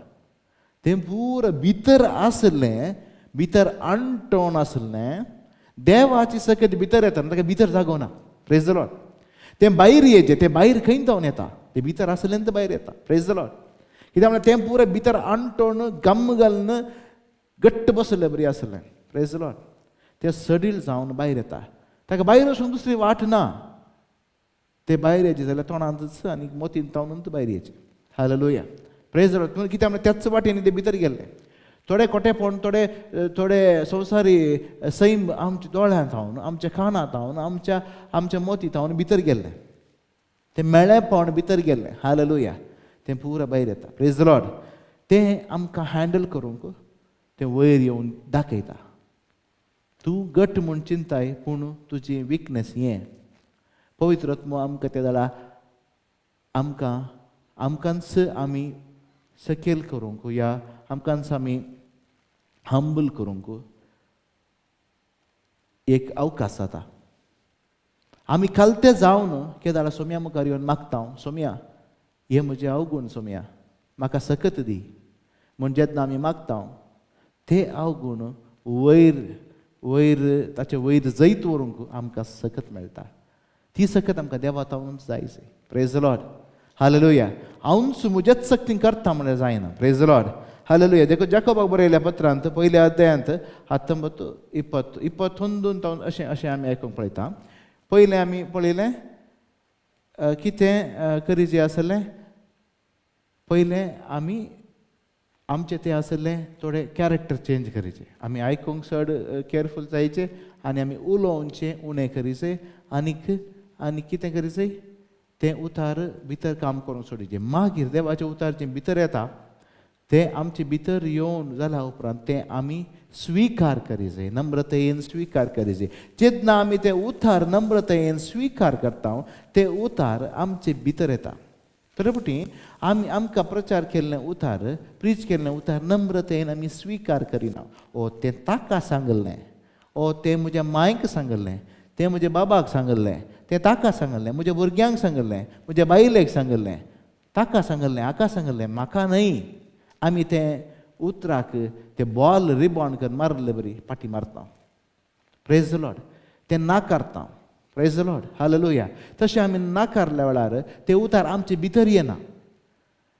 तें पुरो भितर आसलें भितर अंटोन आसलें देवाची सकत भितर येता ताका भितर जागोना प्रेज द लॉर्ड तें भायर येचें तें भायर खंय जावन येता तें भितर आसलें तें भायर येता प्रेज द लॉर्ड कित्याक म्हळ्यार तें पुरो भितर अंटोन गम घालून घट्ट बसलें बरी आसलें प्रेज द लॉर्ड तें सडील जावन भायर येता ताका भायर वचून दुसरी वाट ना ते भायर येचें जाल्यार तोंडांतच आनी मोतीन तावनूच भायर येचें हालेलुया प्रेज द लॉर्ड कित्याक म्हळ्यार त्याच वाटेन ते भितर गेल्ले थोडे कोटेपण थोडे संवसारी सैम आमच्या दोळ्यांत हावन आमच्या कानांत हावन आमच्या मोतींत हावन भितर गेल्ले ते मेळेपण भितर गेल्ले हालेलुया तें पुरो भायर येता प्रेज द लॉर्ड तें आमकां हँडल करूंक तें वयर येवन दाखयता तूं घट म्हूण चिंताय पूण तुजी विकनेस हें पवित्र आत्मो आमकां ते जाल्यार आमकांच आमी सकेल करूंक या आमकांच आमी हंबल करूंक एक अवकाश जाता आमी कालते जावन कितें जाल्यार सोम्या मुखार येवन मागता हांव सोम्या हे म्हजे अवगुण सोम्या म्हाका सकत दी म्हूण जेन्ना आमी मागता हांव ते अवगुण वयर ताचे वयर जैत व्हरूंक आमकां सकत मेळटा ती सकत आमकां देवा तावनूच जायची प्रेज द लॉर्ड हालेलुया हांवूच म्हजेच सक्तीन करता म्हळ्यार जायना प्रेज द लॉर्ड हालेलुया देखो जाकोबाक बरयल्या पत्रांत पयल्या अध्यायांत 19-21 अशें आमी आयकूंक पळयता पयलें आमी पळयलें कितें करीचें आसलें पयलें आमी आमचें तें आसलें थोडें कॅरेक्टर चेंज करीचें आमी आयकूंक चड केअरफूल जायचें आनी आमी उलोवचें उणें करीचें आनी कितें करीचें तें उतार भितर काम करूंक सोडिचें मागीर देवाचें उतार जें भितर येता तें आमचे भितर येवन जाल्या उपरांत तें आमी स्विकार करीचें नम्रतयेन स्विकार करीचें जेन्ना आमी तें उतार नम्रतयेन स्विकार करता तें उतार आमचे भितर येता तरेपटी आमकां प्रचार केल्लें उतार प्रीच केल्लें उतार नम्रतयेन आमी स्विकार करिना ओ तें ताका सांगल्लें ओ तें म्हज्या मांयक सांगल्लें तें म्हज्या बाबाक सांगल्लें तें ताका सांगल्लें म्हज्या भुरग्यांक सांगल्लें म्हज्या बायलेक सांगल्लें ताका सांगल्लें हाका सांगल्लें म्हाका न्हय आमी तें उतराक तें बॉल रिबॉन करून मारले बरी पाटी मारता प्रेज द लॉर्ड तें नाकारता प्रेज द लॉर्ड हालेलुया तशें आमी नाकारल्या वेळार तें उतार आमचे भितर येना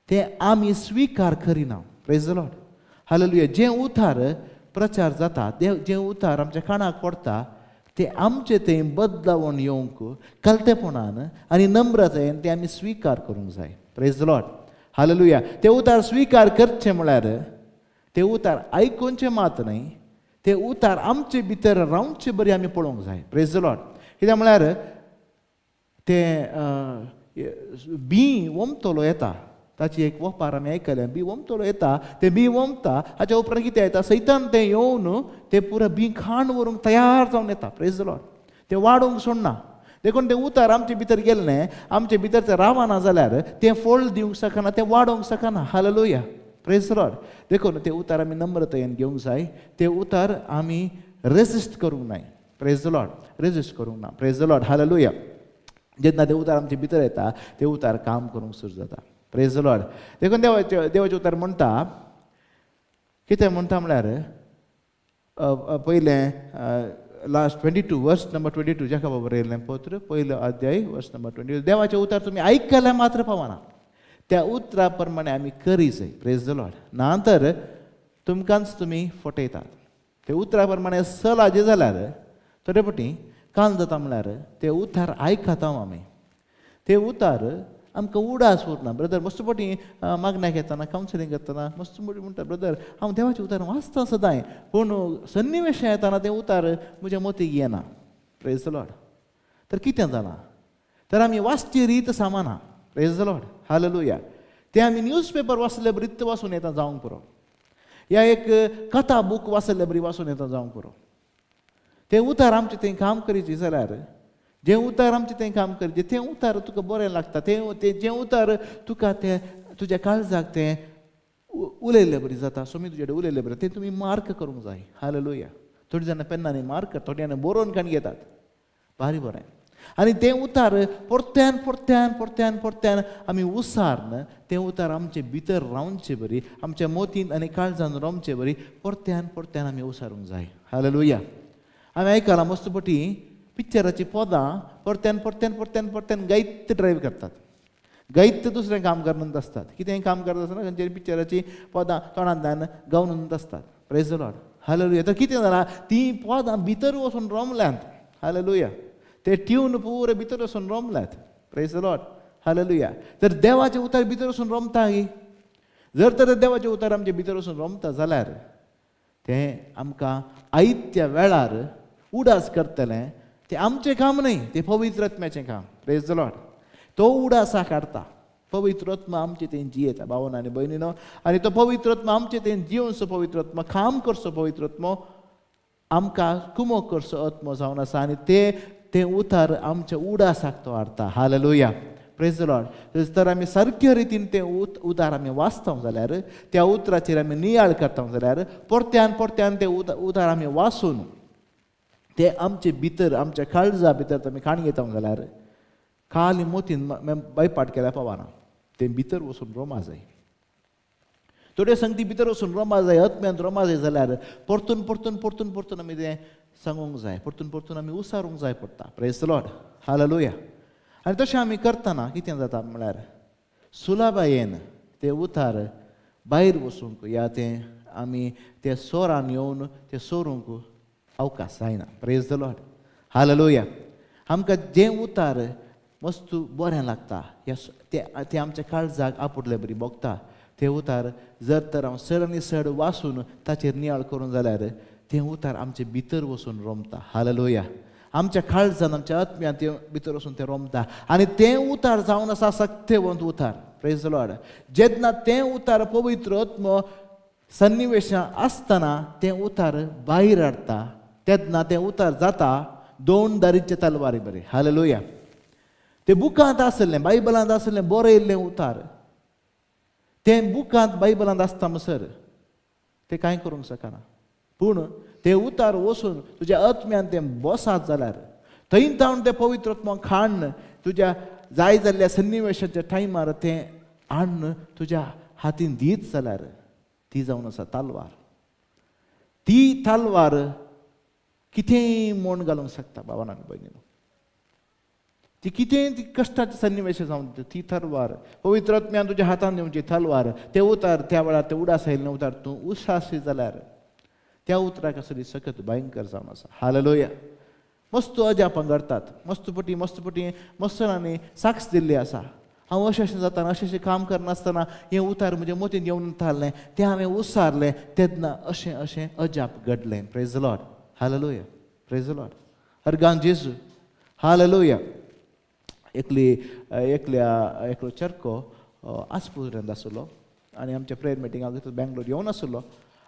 तें आमी स्विकार करिना प्रेज द लॉर्ड हालेलुया जें उतार प्रचार जाता जें उतार आमच्या कानाक पडटा तें आमचे थंय बदलावून येवंक कलतेपणान आनी नम्रतायेन तें आमी स्विकार करूंक जाय प्रेज द लॉर्ड हालेलुया तें उतार स्विकार करचें म्हळ्यार तें उतार आयकूनचें मात न्हय तें उतार आमचे भितर रावचें बरी आमी पळोवंक जाय प्रेज द लॉर्ड कित्याक म्हळ्यार तें बी वमतलो येता ताची एक वपार आमी आयकलें बी वमतलो येता ते बी वमता हाच्या उपरांत कितें येता सैतान तें येवन ते पुरो बी खाण व्हरूंक तयार जावन येता प्रेज द लॉर्ड ते वाडोवंक सोडना देखून ते उतार आमचे भितर गेलें आमचे भितर तें रावना जाल्यार तें फळ दिवंक शकना तें वाडोवंक शकना हालेलुया प्रेज द लॉर्ड देखून ते उतार आमी नम्रतायेन घेवंक जाय ते उतार आमी रेजिस्ट करूंक जाय प्रेज द लॉर्ड रेजिस्ट करूंक ना प्रेज द लॉर्ड हालेलुया जेन्ना ते उतार आमचे भितर येता ते उतार काम करूंक सुरू जाता प्रेज द लॉर्ड देखून देवाचे उतार म्हणटा कितें म्हणटा म्हळ्यार पयलें लास्ट 22 वर्स नंबर 22 जाका बाबा येयलें पत्र पयलो अध्याय वर्स नंबर 22 देवाचे उतार तुमी आयकल्यार मात्र पावना त्या उतरा प्रमाणे आमी करी जाय प्रेज द लॉर्ड नातर तुमकांच तुमी फटयतात ते उतरा प्रमाणे सलाजे जाल्यार थोडे फावटी काल जाता म्हळ्यार ते उतार आयकता आमी ते उतार आमकां उडास उरना ब्रदर मस्त फावटी मागण्याक येतना कावन्सिलींग करतना मस्त फावटी म्हणटा ब्रदर हांव देवाचें उतार वाचता सदां पूण सन्निवेश येताना तें उतार म्हज्या मतीक येना प्रेज द लॉर्ड तर कितें जालां तर आमी वाचची रीत सामाना प्रेज द लॉर्ड हालेलुया ते आमी न्यूजपेपर वाचले बरी वाचून येता जावंक पुरो या एक कथा बूक वाचले बरी वाचून येता जावंक पुरो ते उतार आमचें तें काम करीत जाल्यार जे उतार आमचें तें काम करचें तें उतार तुका बरें लागता तें जें उतार तुका तें तुज्या काळजाक तें उलयल्लें बरी जाता सोमी तुजे कडेन उलयल्लें बरें तें तुमी मार्क करूंक जाय हालेलुया थोडीं जाणां पेनांनी मार्क करता थोडीं जाणां बरोवन काण घेतात भारी बरें आनी तें उतार परत्यान परत्यान परत्यान परत्यान आमी उसारन तें उतार आमचे भितर रावचे बरी आमच्या मोतीन आनी काळजान रमचे बरी परत्यान परत्यान आमी उसारूंक जाय हालेलुया आमी आयकलां मस्त फावटी पिक्चराची पदां परत्यान परत्यान परत्यान परत्यान गायत ड्रायव्ह करतात गायत दुसरें काम करनात आसतात कितेंय काम करता आसतना खंयच्यारी पिक्चराची पदां तोंडांतल्यान गावन आसतात प्रेज द लॉर्ड हालेलुया तर कितें जालां तीं पदां भितर वचून रमल्यांत हालेलुया ते ट्यून पुरे भितर वचून रमल्यात प्रेज द लॉर्ड हालेलुया तर देवाचें उतार भितर वचून रमता जर तर देवाचें उतार आमचे भितर वचून रमता जाल्यार तें आमकां आयत्या वेळार उडास करतलें तें आमचें काम न्हय तें पवित्र आत्म्याचें काम प्रेज द लॉर्ड तो उडासा काडटा पवित्र आत्मा आमचे तें जियेता भावन आनी भयणीनो आनी तो पवित्र आत्मा आमचे तें जियोनसो पवित्र आत्मा काम करचो पवित्र आत्मो आमकां कुमो करचो आत्मो जावन आसा आनी तें उतार आमच्या उडासाक तो हाडटा हालेलुया प्रेज द लॉर्ड तर आमी सारक्या रितीन तें उतार आमी वाचता जाल्यार त्या उतराचेर आमी नियाळ करता जाल्यार परत्यान परत्यान तें उतार आमी वाचून ते आमचे भितर आमच्या काळजा भितर आमी काण घेता जाल्यार खाली मोतीन बायपाट केल्यार पावना तें भितर वचून रोमा जाय थोड्यो संगती भितर वचून रोमा जाय आत्म्यांत रोमा जाय जाल्यार परतून परतून परतून परतून आमी तें सांगूंक जाय परतून परतून आमी उसारूंक जाय पडटा प्रेज द लॉर्ड हालेलुया आनी तशें आमी करतना कितें जाता म्हळ्यार सुलभायेन तें उतार भायर वचूंक या तें आमी ते सोरान येवन तें सोरूंक अवकाश जायना प्रेज द लॉर्ड हालेलुया आमकां जें उतार मस्त बरें लागता तें आमच्या काळजाक आपुटले बरी भोगता तें उतार जर तर हांव चड आनी चड वाचून ताचेर नियाळ करूं जाल्यार तें उतार आमचे भितर वचून रमता हालेलुया आमच्या काळजान आमच्या आत्म्यान तें भितर वचून तें रमता आनी तें उतार जावन आसा सत्यवंत उतार प्रेज द लॉर्ड जेन्ना तें उतार पवित्र आत्मो सन्निवेशां आसतना तें उतार भायर हाडटा तेन्ना तें उतार जाता दोन दारीचे तलवारी बरें हालेलुया तें बुकांत आसलें बायबलांत आसलें बरयल्लें उतार तें बुकांत बायबलांत आसता म्हणसर तें कांय करूंक शकना पूण तें उतार वचून तुज्या आत्म्यान तें बसत जाल्यार थंय जावन तें पवित्र आत्मा खाण तुज्या जाय जाल्ल्या सन्निवेशाच्या टायमार तें हाडून तुज्या हातीन दीत जाल्यार ती जावन आसा तलवार ती तलवार कितेंय मोण घालूंक शकता भावांनो आनी भयणीनो ती कितेंय ती कश्टाचे सन्निवेश जावन ती तलवार पवित्र आत्म्यान तुज्या हातान दिवची तलवार तें उतार त्या वेळार तें उडास आयिल्लें उतार तूं उसासी जाल्यार त्या उतराक आसली सकत भयंकर जावन आसा हालेलुया मस्त अजापां घडटात मस्त पटी मस्तरांनी साक्ष दिल्ली आसा हांव अशें जाताना अशें काम करनासतना हें उतार म्हज्या मतीन येवन थारलें तें हांवें उसारलें तेन्ना अशें अजाप घडलें praise the Lord hallelujah praise the Lord अर्गान जेजू हालेलुया एकलो चरको आसपुऱ्यांत आसलो आनी आमच्या प्रेयर मिटिंगाक बँगलोर येवन आसलो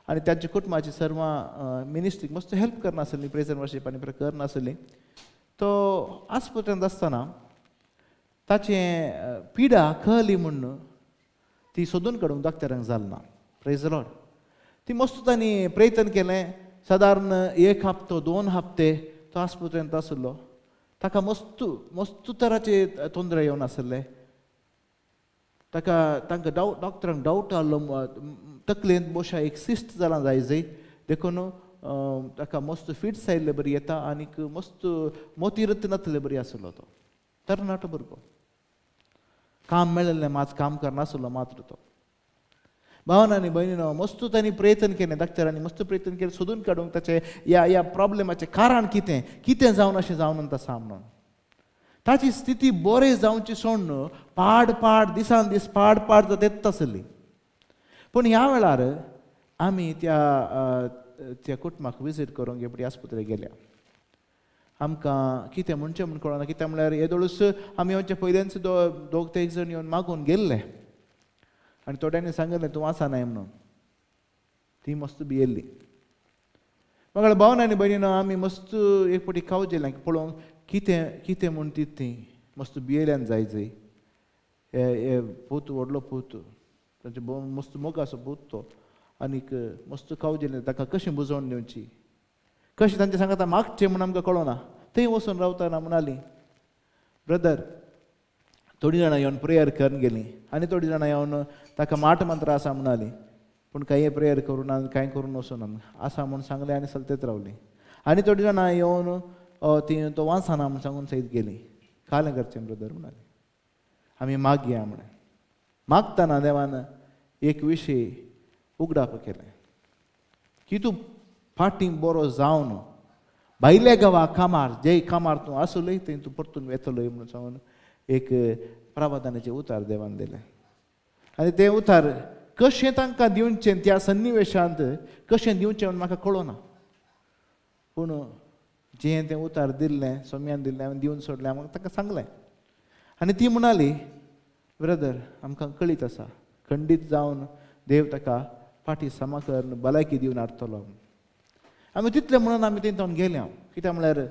आनी तांच्या कुटुंबाची सर्वां मिनिस्ट्रीक मस्त हेल्प करनासली प्रेज एंड वर्शीप आनी प्रेयर करनासली तो आसपुऱ्यांत आसतना ताचें पिडा कळली म्हणून ती सोदून काडूंक डॉक्टरांक जालना प्रेज द लॉर्ड ती मस्त तांणी प्रयत्न केलें सादारण 1 हप्तो 2 हप्ते तो आसपुऱ्यांत आसलो ताका मस्त तराचे तोंदरे येवन आसले तांकां डॉक्टरांक डावट आहलो तकलेंत बोशा एक सिस्ट जालां जाय देखून ताका मस्त फिट्स आयिल्ले बरी येता आनीक मस्त मोतीरत नासले बरी आसलो तो तरणाटो भुरगो काम मेळिल्लें मात काम करनासलो मात्र तो भावनांनी भयणीनो मस्त तांणी प्रयत्न केलें डॉक्टरांनी मस्त प्रयत्न केलें सोदून काडूंक ताचें ह्या प्रॉब्लेमाचें कारण कितें जावन अशें जावन आसा म्हणून ताची स्थिती बरें जावची सोड पाड दिसान दीस पाड जात येत आसली पूण ह्या वेळार आमी त्या कुटुंबाक विजीट करूंक एपडी आस्पत्रेक गेल्या आमकां कितें म्हणचें म्हूण कळना कित्याक म्हळ्यार येदोळूच आमी आमचे पयलेंच दोग ते एक जण येवन मागून गेल्ले आनी थोड्यांनी सांगलें तूं आसा न्हय म्हणून ती मस्त भियेल्ली म्हाका भावनांनी भयणीनो आमी मस्त एक फावटी कावजेलें पळोवंक कितें म्हूण ती मस्त भियेल्यान जाय हे पूत व्हडलो पूत ताचे मस्त मोग आसा पूत तो आनीक मस्त कावजेलें ताका कशें बुजोवन दिवची कशें तांचें सांगता मागचें म्हूण आमकां कळना थंय वचून रावतना म्हणली ब्रदर थोडीं जाणां येवन प्रेयर करून गेलीं आनी थोडीं जाणां येवन ताका माट मंत्र आसा म्हणली पूण कांय प्रेयर करून आनी कांय करून वचून आसा म्हूण सांगलें आनी चलतेच रावलीं आनी थोडीं जाणां येवन ती तो वाचना म्हूण सांगून सयत गेलीं कालें करचें ब्रदर म्हणली आमी मागया म्हणलें मागतना देवान एक विशय उगडाप केलें की तूं फाटीं बरो जावन भायल्या गांवा कामार जे कामार तूं आसलय थंय तूं परतून येतलोय म्हणून सांगून एक प्रावधानाचें उतार देवान दिलें आनी तें उतार कशें तांकां दिवचें त्या सन्निवेशांत कशें दिवचें म्हूण म्हाका कळना पूण जें तें उतार दिल्लें सोम्यान दिल्लें हांवें दिवन सोडलें म्हाका ताका सांगलें आनी ती म्हणली ब्रदर आमकां कळीत आसा खंडीत जावन देव ताका फाटीं समाकर भलायकी दिवन हाडटलो आमी तितलें म्हणून आमी थंय गेल्या कित्याक म्हळ्यार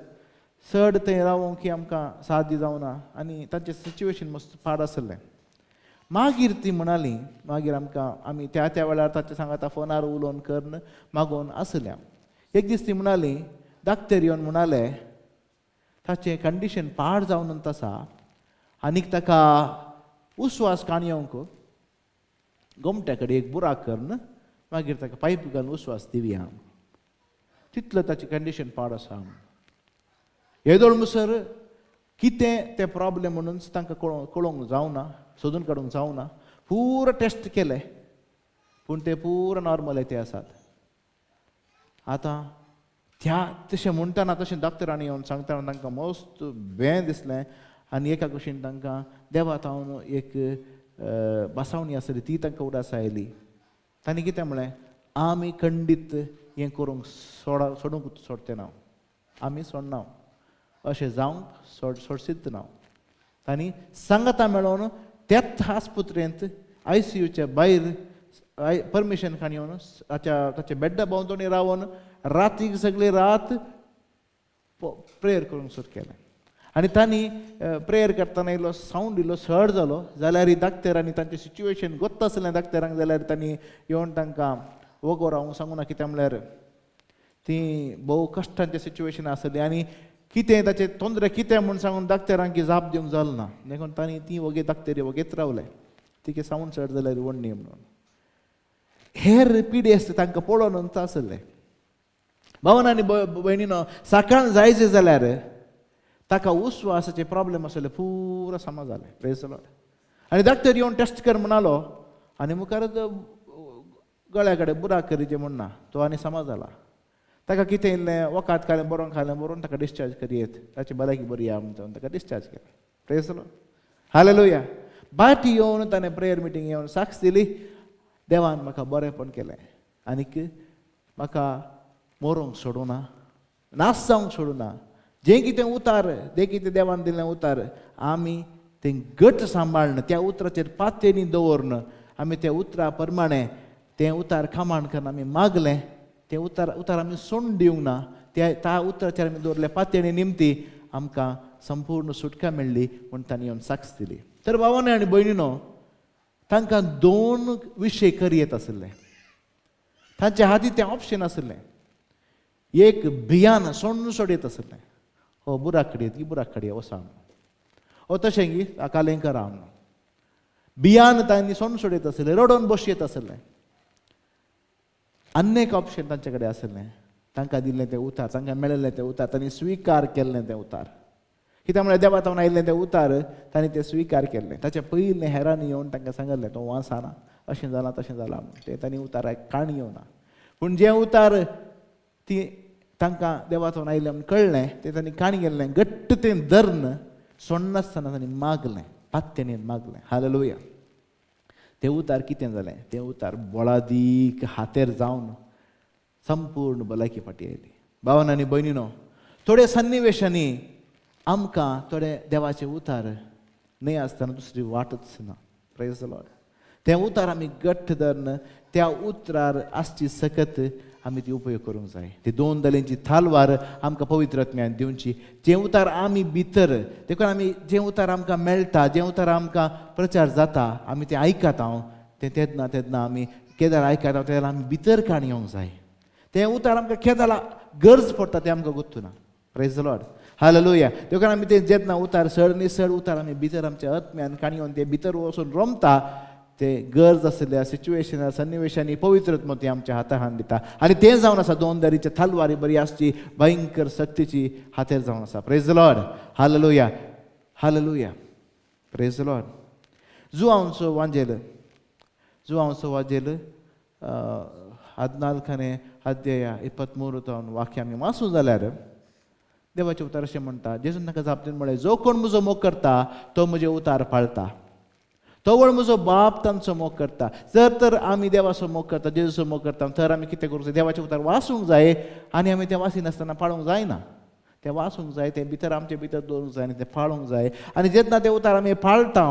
चड थंय रावूंक की आमकां सादी जावना आनी तांचें सिच्युएशन मस्त पाड आसलें मागीर ती म्हणली मागीर आमी त्या वेळार ताचे सांगाता फोनार उलोवन करून मागोवन आसल्या एक दीस ती म्हणली डॉक्टर येवन म्हणलें ताचें कंडिशन पाड जावन आसा आनीक ताका उस्वास काणयोंक गोमट्या कडेन एक बुराक करून मागीर ताका पायप घालून उस्वास दिवया तितलो ताची कंडिशन पाड आसा येदोळ मुसर कितें तें प्रॉब्लेम म्हणून तांकां कळोवंक जावना सोदून काडूंक जावना पुरो टेस्ट केले पूण ते पुरो नॉर्मल ते आसात आतां तशें म्हणटना तशें डॉक्टरांनी येवन सांगतना तांकां मस्त बें दिसलें आनी एका कुशीन तांकां देवा थावन एक बसावणी आसली ती तांकां उडास आयली तांणी कितें म्हळें आमी खंडीत हें करूंक सोडूंक सोडचें ना आमी सोडना अशें जावंक सोडसीत ना तांणी सांगता मेळोवन त्याच आस्पत्रेंत ICUच्या भायर परमिशन काडून ताच्या बेड्डा भोंवतणी रावन रातीक सगळी रात प्रेयर करूंक सुरू केलें आनी तांणी प्रेयर करतना इल्लो सावंड इल्लो चड जालो जाल्यार डॉक्टरांनी तांचें सिच्युएशन गोत्त आसलें डॉक्टरांक जाल्यार तांणी येवन तांकां वगो रावंक सांगूं ना कित्याक म्हळ्यार ती भोव कश्टांचें सिच्युएशन आसली आनी कितें ताचें तोंदरे कितें म्हूण सांगून डॉक्टरांक जाप दिवंक जालो ना देखून तांणी ती वगे डॉक्टर वगेत रावले तिके सावंड चड जाल्यार वडणी म्हणून हेर पिडी आसता तांकां पळोवन आसले भावनांनी भयणीनो सकाळ जायचे जाल्यार ताका उस्वासाचे प्रॉब्लेम आसले पुरो समाज जाले प्रेज द लॉर्ड आनी डॉक्टर येवन टेस्ट कर म्हणलो आनी मुखारच गळ्या कडेन बुराक करीचे म्हणना तो आनी समाज जाला ताका कितें इल्लें वकात खालें बरोवन ताका डिस्चार्ज करीत ताची भलायकी बरी या म्हणून ताका डिस्चार्ज केलें प्रेज द लॉर्ड हालेलुया बाटी येवन ताणें प्रेयर मिटींग येवन साक्ष दिली देवान म्हाका बरेंपण केलें आनीक म्हाका मरूंक सोडूना नास जावंक सोडूना जें कितें उतार जें कितें देवान दिलें उतार आमी तें घट सांबाळणं, त्या उतराचेर पातयेनी दवरणं, आमी त्या उतरा प्रमाणे तें उतार खामाण करून आमी मागलें, तें उतार आमी सोडून दिवंक ना, त्या उतराचेर आमी दवरलें पातयेनी निमती आमकां संपूर्ण सुटका मेळ्ळी म्हूण तांणी येवन साक्ष दिली. तर भावांनी आनी भयणीनो, तांकां 2 विशय करयेत आसले. तांच्या हातीं तें ऑप्शन आसलें. एक भियान सोडून सोडयत आसलें, हो बुराक कडेन की बुराक कडेन वसा, हो तशें की कालेंकर राव. भियान तांणी सोडून सोडयत आसलें, रडोवन बसयत आसलें. आनी एक ऑप्शन तांचे कडेन आसलें, तांकां दिल्लें तें उतार, तांकां मेळिल्लें तें उतार तांणी स्विकार केल्लें तें उतार. कित्याक म्हळ्यार देवा तावन आयिल्लें तें उतार तांणी तें स्विकार केल्लें. ताचे पयलीं हेरांनी येवन तांकां सांगलें तो वाचना, अशें जालां तशें जालां म्हूण. तें तांणी उताराक काणी येवना. पूण जें उतार ती तांकां देवा तावन आयिल्लें म्हूण कळ्ळें तें तांणी काणी गेल्लें, घट्ट तें धਰਨ सोडनासतना तांणी मागलें, पातयेन मागलें. हालेलुया. तें उतार कितें जालें? तें उतार बोळादीक हातेर जावन संपूर्ण भलायकी फाटी आयली. भावांनो आनी भयणीनो, थोड्या सन्निवेशांनी आमकां थोडे देवाचे उतार न्हय आसतना दुसरी वाटच ना. Praise the Lord. तें उतार आमी घट्ट धरून त्या उतरार आसची सकत आमी ती उपयोग करूंक जाय. ती 2 दलेंची थालवार आमकां पवित्र आत्म्यान दिवची. जें उतार आमी भितर, देखून आमी जें उतार आमकां मेळटा, जें उतार आमकां प्रचार जाता, आमी तें आयकात. तें तेन्ना आमी केदार आयकात, तेन्ना आमी भितर काणी येवंक जाय. तें उतार आमकां केदार गरज पडटा तें आमकां गुर्तू ना. Praise the Lord. हालेलुया. देखून आमी तें जेन्ना उतार चड उतार आमी भितर आमच्या आत्म्यान काणी येवन तें भितर वचून रमता, ते गरज आसलेल्या सिच्युएशनार सन्निवेशांनी पवित्र आत्मा ती आमच्या हातान दिता. आनी तें जावन आसा 2 दरीची थालवारी बरी आसची, भयंकर शक्तीची हातेर जावन आसा. Praise the Lord. Hallelujah. Hallelujah. Praise the Lord. जुआंवचो वांजेल 14 अध्याय 23 वाक्य आमी वाचूं जाल्यार देवाचे उतार अशें म्हणटा, जेजून ताका जाप दिवन म्हळें, जो कोण म्हजो मोग करता तो म्हजे उतार पाळटा, तोवळ म्हजो बाप तांचो मोग करता. जर तर आमी देवाचो मोग करता, जेजूचो मोग करता, तर आमी कितें करूंक जाय? देवाचे उतार वाचूंक जाय. आनी आमी तें वाचिनासतना पाळूंक जायना. तें वाचूंक जाय, तें भितर आमचे भितर दवरूंक जाय आनी तें पाळूंक जाय. आनी जेन्ना ते उतार आमी पाळटा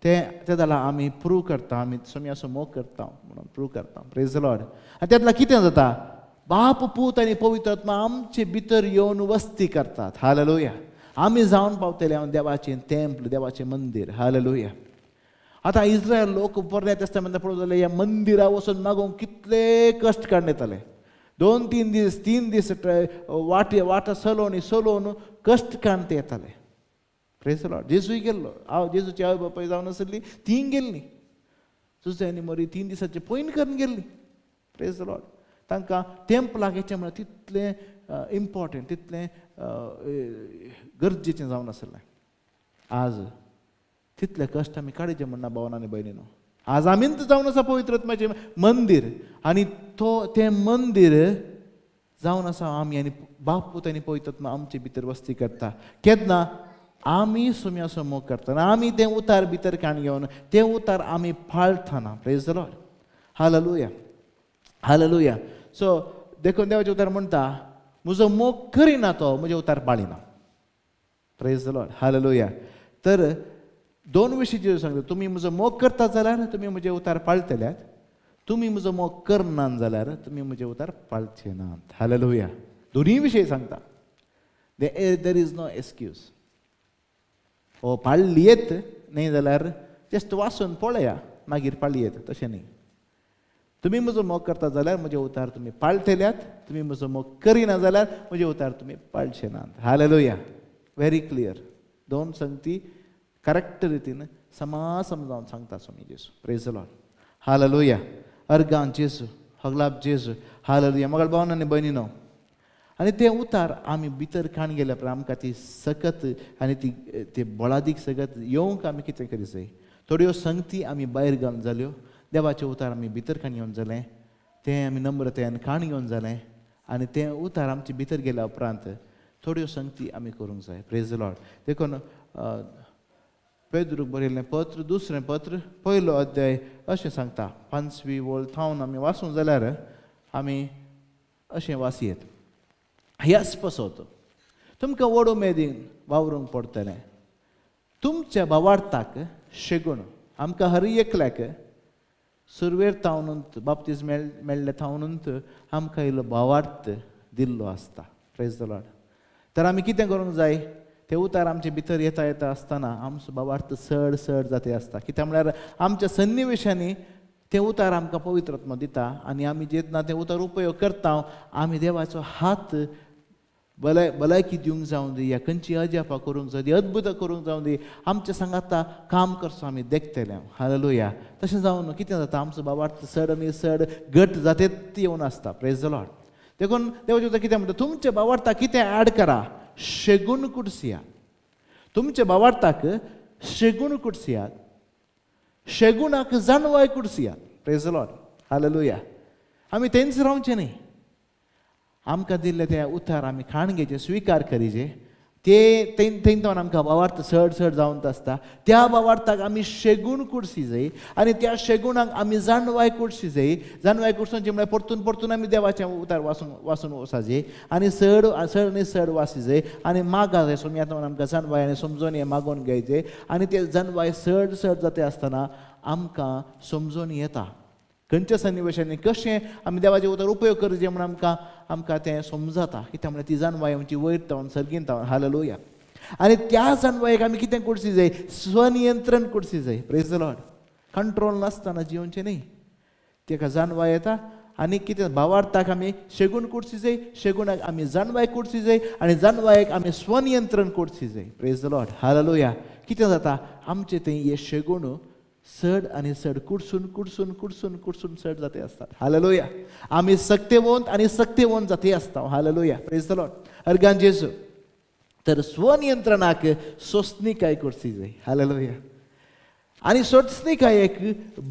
तें जाल्यार आमी प्रूव करता, आमी सोम्याचो मोग करता म्हणून प्रूव करता. Praise the Lord. आनी तेन्ना कितें जाता? बाप, पूत आनी पवित्र आत्मा आमचे भितर येवन वस्ती करतात. हालेलुया. आमी जावन पावतले देवाचें टेंपल, देवाचें मंदीर. हालेलुया. आतां इस्रायल लोक पोरण्या तेस्तामेंतांत पळोवंक जाल्यार ह्या मंदिरा वचून मागोवंक कितले कश्ट काडयताले. 2-3 दीस 3 दीस वाटा चलोवन कश्ट काडून ते येताले. Praise the Lord. जेजूय गेल्लो. जेजूची आवय बापाय जावन आसली ती गेल्ली. सुसैनी मरी 3 दिसांचे पयन करून गेल्ली. Praise the Lord. तांकां टेंपलाक येचें म्हळ्यार तितलें इम्पॉर्टंट, तितलें गरजेचें जावन आसलें. आज तितले कश्ट आमी काडचे म्हणना भावांनो आनी भयणीनो. आज आमीच जावन आसा पवित्र आत्म्याचें मंदीर, आनी तें मंदीर जावन आसा आमी, आनी बाप, पूत आनी पवित्र आत्मा आमचे भितर वस्ती करता. केन्ना? आमी सुम्याचो मोग करतना, आमी तें उतार भितर काणी घेवन तें उतार आमी पाळतना. Praise the Lord. Hallelujah. Hallelujah. सो देखून देवाचे उतार म्हणटा, म्हजो मोग करिना तो म्हजे उतार पाळिना. Praise the Lord. हालेलुया. तर 2 विशीं जेजू सांगता, तुमी म्हजो मोग करतात जाल्यार तुमी म्हजे उतार पाळटल्यात, तुमी म्हजो मोग करनात जाल्यार तुमी म्हजे उतार पाळचे नात. हालेलुया. दोनी विशय सांगता. There is no excuse. हो पाळ्ळीयेत न्ही जाल्यार जस्ट वाचून पळया मागीर पाळयेत, तशें न्ही. तुमी म्हजो मोग करतात जाल्यार म्हजे उतार तुमी पाळटल्यात, तुमी म्हजो मोग करिना जाल्यार म्हजे उतार तुमी पाळचे नात. हालेलुया. Very clear. 2 संगती करेक्ट रितीन समजावन सांगता स्वामी Jezu. Praise the Lord. Hallelujah. अर्गां जेजू, हगलाब जेजू. हालेलुया. मोगाळ भावांनो आनी भयणीनो, आनी तें उतार आमी भितर काण गेल्या उपरांत आमकां ती सकत आनी ती बोळादीक सकत येवंक आमी कितें करूंक जाय? थोड्यो संगती आमी भायर घालून जाल्यो, देवाचें उतार आमी भितर काण घेवन जालें, तें आमी नम्रतेन काण घेवन जालें, आनी तें उतार आमचे भितर गेल्या उपरांत थोड्यो संगती आमी करूंक जाय. Praise the Lord. देखून पेद्रूक बरयल्लें पत्र, 2 पत्र 1 अध्याय अशें सांगता. 5वी वळ थावन आमी वाचूंक जाल्यार आमी अशें वाचयेत. ह्याच पासत तुमकां व्हड उमेदीन वावरूंक पडटलें. तुमच्या भावार्थाक शेगून आमकां हर एकल्याक सुरवेर थावनूंत बाप्तीज मेळ्ळे थावनूंत आमकां इल्लो भावार्थ दिल्लो आसता. Praise the Lord. तर आमी कितें करूंक जाय, ते उतार आमचे भितर येता येता आसतना आमचो भावार्थ चड चड जाते आसता. कित्याक म्हळ्यार आमच्या सन्निवेशांनी ते उतार आमकां पवित्र आत्मा दिता आनी आमी जेन्ना ते उतार उपयोग करता आमी देवाचो हात भलायकी दिवंक जावं दी, या खंयची अजापा करूंक जावं दी, अद्भुत करूंक जावं दी, आमच्या सांगाता काम करचो आमी देखतले. हालेलुया. तशें जावन कितें जाता, आमचो भावार्थ चड आनी चड घट जातेत येवन आसता. Praise the Lord. देखून देवाचें उतर कितें म्हणटा, तुमच्या भावार्थाक कितें ऍड करा, शेगून कुडसियात. तुमच्या भावार्थाक शेगूण कुडसियात, शेगुणाक जानवाय कुडसियात. Praise the Lord. हालेलुया. आमी थंयच रावचें न्ही. आमकां दिल्ले ते उतार आमी खाण घेवचे, स्विकार करीचे. ते थंयच्यान आमकां भावार्थ चड चड जावन आसता. त्या भावार्थाक आमी शेगूण कुडसी जाय आनी त्या शेगुणाक आमी जानवाय कुडसी जाय. जानवाय कुडसून म्हळ्यार परतून परतून आमी देवाचें उतार वाचून वचाचे आनी चड आनी चड वासी जाय आनी मागा जाय. सोम्या आमकां जानवाय आनी समजून हे मागोवन घेवचे आनी ते जानवाय चड चड जाते आसतना आमकां समजून येता खंयच्या सन्निवेशांनी कशें आमी देवाचें उतर उपयोग करचें म्हणून आमकां तें समजता. कित्याक म्हळ्यार ती जानवाय आमची वयर तावन सर्गीन तावन. हालेलुया. आनी त्या जानवायेक आमी कितें करची जाय, स्वनियंत्रण करची जाय. Praise the Lord. कंट्रोल नासतना जिवचें न्ही. ताका जानवाय येता आनी कितें भावार्थाक आमी शेगूण करची जाय, शेगुणाक आमी जानवाय करची जाय आनी जानवायेक आमी स्वनियंत्रण करची जाय. Praise the Lord. हालेलुया. कितें जाता, आमचे थंय हे शेगूण चड आनी चड कुडसून कुडसून कुडसून कुडसून चड जाते आसतात. हालेलुया. आमी सक्तेवंत आनी सक्तेवंत जाती आसता. हालेलुया. Praise the Lord. अर्गान जेजू. तर स्वनियंत्रणाक सोंसणीकाय करची जाय. हालेलुया. आनी सोंसणीकायेक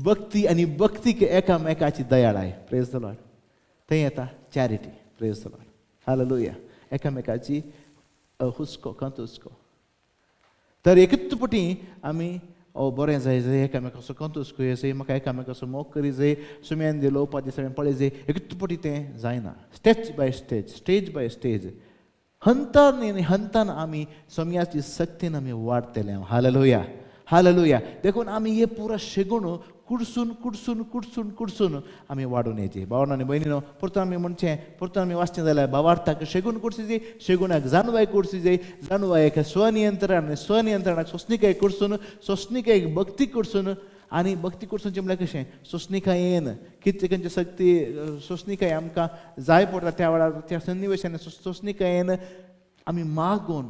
भक्ती आनी भक्तीक एकामेकाची दयाळाय. Praise the lord. थंय येता charity. Praise the Lord. Hallelujah. एकामेकाची हुस्को कंतुस्को. तर एकूच पुटी आमी बरें जाय जाय, एकामेकाचो कंतुस्को जाय, म्हाका एकामेकाचो मोग करी जाय, सुम्यान दिलो उपाधी सगळें पळय जाय, एकूच पुटी तें जायना. Stage by stage, stage by stage, हंतान आमी सोम्याची सक्तीन आमी वाडतले. हालेलुया. हालेलुया. देखून आमी हे पुरो शेगूण कुडसून कुडसून कुडसून कुडसून आमी वाडून येचे. भावांनो आनी भयणीनो, परतून आमी म्हणचें, परतून आमी वाचचें जाल्यार भावार्थाक शेगूण कुडची जाय, शेगुणाक जानवाय कुडची जाय, जानवायेक स्वनियंत्रण आनी स्वनियंत्रणाक सोंसणीकाय कुडसून, सोंसणीकायेक भक्ती कुडसून आनी भक्ती कुडसूनचें म्हळ्यार कशें, सोंसणीकायेन कितें खंयचे सक्ती सोंसणीकाय आमकां जाय पडटा त्या वेळार त्या सन्निवेशान सोंसणीकायेन आमी मागोवन.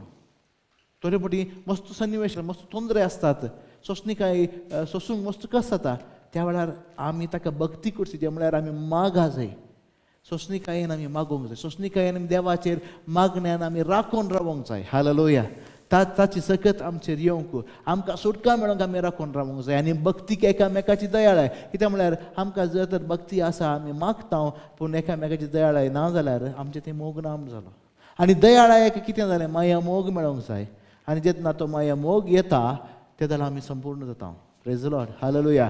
थोडे फावटी मस्त सन्निवेश मस्त तोंदरे आसतात, सोंसणीकाय सोंसूंक मस्त कस जाता, त्या वेळार आमी ताका भक्ती करची जे म्हळ्यार आमी मागा जाय. सोंसणीकायेन आमी मागोवंक जाय. सोंसणीकायेन आमी देवाचेर मागण्यान आमी राखून रावूंक जाय. हालेलुया. ताची सकत आमचेर येवंक, आमकां सुटका मेळोंक आमी राखून रावूंक जाय. आनी भक्तीक एकामेकाची दयाळाय. कित्याक म्हळ्यार आमकां जर तर भक्ती आसा, आमी मागता पूण एकामेकाची दयाळाय ना जाल्यार आमचें तें मोग नाम जालो. आनी दयाळायेक कितें जालें, माया मोग मेळोंक जाय. आनी जेन्ना तो माया मोग येता ते जाल्यार आमी संपूर्ण जाता. Praise the Lord. हालेलुया.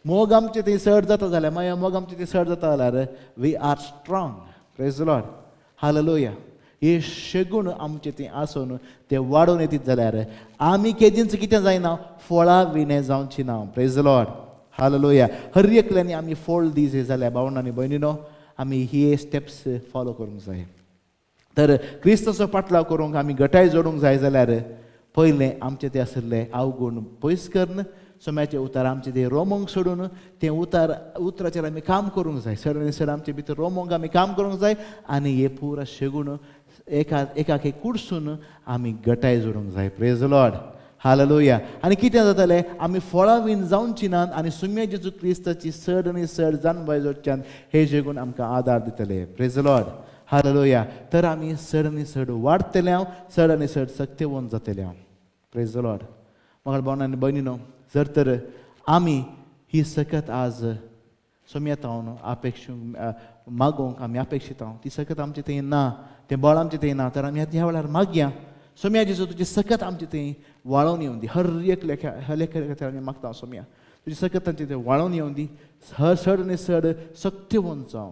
मोग आमचे थंय चड जाता जाल्यार, माया मोग आमचे थंय चड जाता जाल्यार we are strong. Praise the Lord. Hallelujah. हे शेगूण आमचे थंय आसून ते वाडून येतीत जाल्यार आमी केदींच कितें जायना, फळां विणे जावची ना. Praise the Lord. हालेलुया. हर एकल्यानी आमी फळ दिजे जाल्यार भावंडां आनी भयणीनो आमी हे स्टेप्स फॉलो करूंक जाय. तर क्रिस्ताचो पाटलाव करूंक आमी गटाय जोडूंक जाय जाल्यार पयलें आमचें तें आशिल्लें अवगुण पयस करन, सोम्याचें उतार आमचें तें रोमोंक सोडून तें उतराचेर आमी काम करूंक जाय. सर आनी सर आमचे भितर रोमोंक आमी काम करूंक जाय आनी हे पुरो शेगूण एकाक एक कुडसून आमी गटाय जोडूंक जाय. Praise the Lord. हालेलुया. आनी कितें जातलें, आमी फळां बीन जावची नात आनी सुम्या जेजू क्रिस्ताची चड आनी चड जानवाय जोडच्यान हे शेगूण आमकां आदार दितले. Praise the Lord. हालेलुया. तर आमी चड आनी चड वाडटले, चड आनी चड सक्तेवंत जातले. Praise the Lord. म्हाका भावंडां आनी भयणीनो, जर तर आमी ही सकत आज सोम्येतावन मागोवंक आमी अपेक्षीत ती सकत आमचे थंय ना, तें बळ आमचे थंय ना, तर आमी ह्या वेळार मागया सोम्या जेजू तुजी सकत आमचे थंय वाळोवन येवं दी. हर एक लेखा आमी मागता सोम्या तुजी सकत आमचे थंय वाळोवन येवं दी. चड आनी चड सक्तेवंत जावं,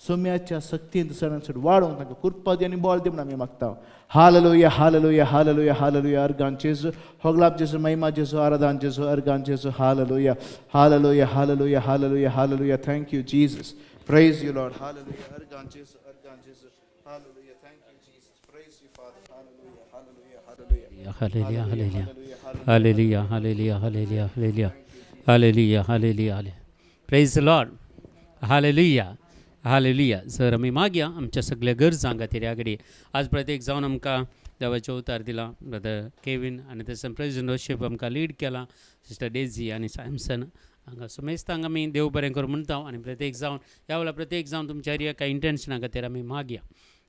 सोम्याच्या सक्तीन सणांसाठी वाढवून तांकां कुरपा दी आनी बॉल दी म्हणून आमी मागता हालेलुया हालेलुया हालेलुया हालेलुया अर्गान जेजू होगलाप जेजू महिमा जेजू आराधन जेजू अर्गान जेजू hallelujah hallelujah hallelujah hallelujah hallelujah thank you Jesus praise you lord hallelujah अर्गान जेजू hallelujah thank you Jesus praise you father hallelujah hallelujah Hallelujah, hallelujah, hallelujah, hallelujah, hallelujah, hallelujah, hallelujah, hallelujah. Praise the Lord. Hallelujah, hallelujah. Sir आमी मागया आमच्या सगळ्या गरजां खातीर ह्या घडी आज प्रत्येक जावन आमकां देवाचो उतार दिला. ब्रदर केविन आनी तशें प्रेसिडेंटशीप आमकां लीड केला. सिस्टर डेझी आनी सॅमसन हांगा सुमेस्तांक आमी देव बरें करूं म्हणटा आनी प्रत्येक जावन ह्या वेळार प्रत्येक जावन तुमच्या एका इंटेन्शना खातीर आमी मागया.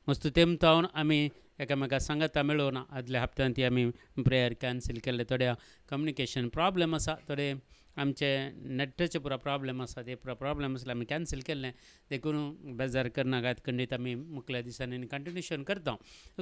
मस्त तेमतावन आमी एकामेकाक सांगता मेळोना. आदल्या हप्त्यान ती आमी प्रेयर कॅन्सील केल्ले. थोड्या कम्युनिकेशन प्रॉब्लेम आसा, थोडे आमचे नेटाचे पुरो प्रॉब्लेम आसा, ते पुरो प्रॉब्लेम आसले आमी कॅन्सील केल्लें. देखून बेजार करनाकात, खंडीत आमी मुखल्या दिसांनी कंटिन्युएशन करता.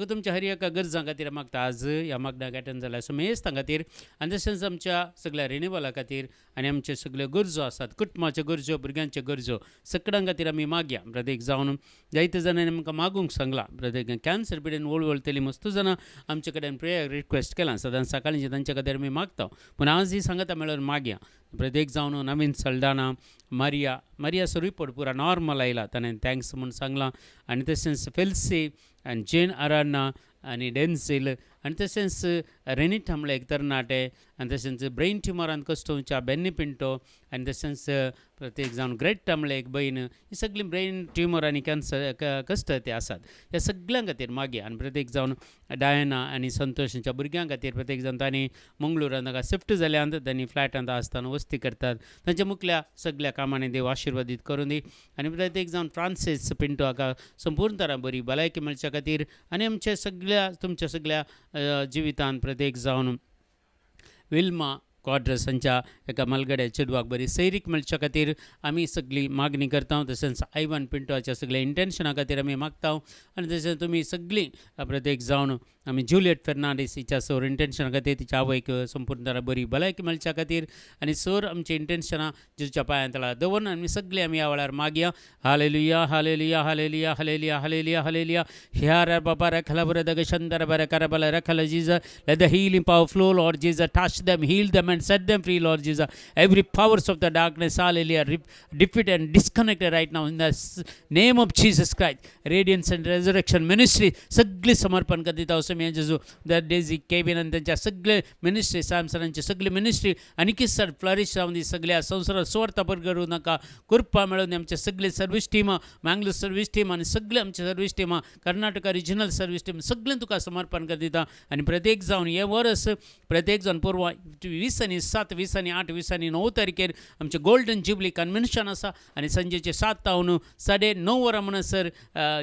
तुमच्या हर एका गरजां खातीर मागता. आज ह्या मागण्याक एटेंड जाल्यार सुमेस्तां खातीर आनी तशेंच आमच्या सगळ्या रिन्युवला खातीर आनी आमचे सगळ्यो गरजो आसात, कुटुंबाच्यो गरजो, भुरग्यांच्यो गरजो सगळ्यां खातीर आमी मागया. प्रत्येक जावन जायते जाणांनी आमकां मागूंक सांगला. प्रत्येक कॅन्सर पिडेन वळवळटली मस्त जाणां आमचे कडेन प्रेयर रिक्वेस्ट केला. सदांच सकाळीं तांचे खातीर आमी मागता. पूण आज ही सांगता मेळून मागया. प्रत्येक जावन नवीन सल्दाना मारियाचो रिपोर्ट पुरा नॉर्मल आयला, ताणें थँक्स म्हूण सांगलां. आनी तशेंच फेल्सी आनी जेन आराना आनी डेन्सिल आनी तशेंच रेनी थांबळे एक तरणाटे आनी तशेंच ब्रेन ट्युमरान कश्टोवच्या बेन्नी पिंटो आनी तशेंच प्रत्येक जावन ग्रेट तांबळे एक बहीण, ही सगळीं ब्रेन ट्युमर आनी कॅन्सर कश्ट ते आसात. ह्या सगळ्यां खातीर मागया. आनी प्रत्येक जावन डायना आनी संतोषांच्या भुरग्यां खातीर प्रत्येक जावन तांणी मंगळुरांत ताका शिफ्ट जाल्यांत तांणी फ्लॅटांत आसतना वस्ती करतात. तांच्या मुखल्या सगळ्या कामांनी देव आशिर्वादीत करून दी. आनी प्रत्येक जावन फ्रांसीस पिंटो हाका संपूर्ण तरां बरी भलायकी मेळच्या खातीर आनी आमच्या सगळ्या तुमच्या सगळ्या जिवितांत प्रत्येक जावन विल्मा क्वाड्रसांच्या एका मलगड्या चेडवाक बरी सैरीक मेळच्या खातीर आमी सगळी मागणी करता. तशेंच आयवान पिंटोच्या सगळ्या इंटेन्शना खातीर आमी मागता. आनी तशेंच तुमी सगळीं प्रत्येक जावन आमी जुलियट फेर्नांडीस हिच्या सर इंटेन्शना खातीर तिच्या आवयक संपूर्ण तरां बरी भलायकी मेळच्या खातीर आनी सर आमची इंटेन्शनां जेच्या पांयां तळा दवरून आमी सगळीं आमी ह्या वेळार मागया. Hallelujah hallelujah hallelujah hallelujah hallelujah hallelujah ह्या बाबा रखला बरं दग शंदर बरं करबला रखला जीजा let the healing power flow Lord Jesus, touch them, heal them and set them free Lord Jesus. Every powers of the darkness hallelujah defeat and disconnected right now in the name of Jesus Christ. Radiance and resurrection ministry सगळी समर्पण करता. असं जेजू that Daisy Kevin आणि त्यांच्या सगळे ministry सॅमसनांची सगळी ministry आणि की सर फ्लरिश जावन दी सगळ्या संवसारात सुवार्ता करूं नाका कृपा मेळून आमचे सगळे सर्वीस टिमा मँगलोर सर्वीस टीम आणि सगळे आमचे सर्वीस टिमा कर्नाटका रिजनल सर्वीस टीम सगळें तुका समर्पण कर दिता. आणि प्रत्येक जावन हे वर्स प्रत्येक जावन पूर्व 20/7, 20/8, 20/9 तारखेर आमचे गोल्डन जुबली कन्वेन्शन आसा. आणि संजेचे 7 तावन 9:30 वरां म्हणसर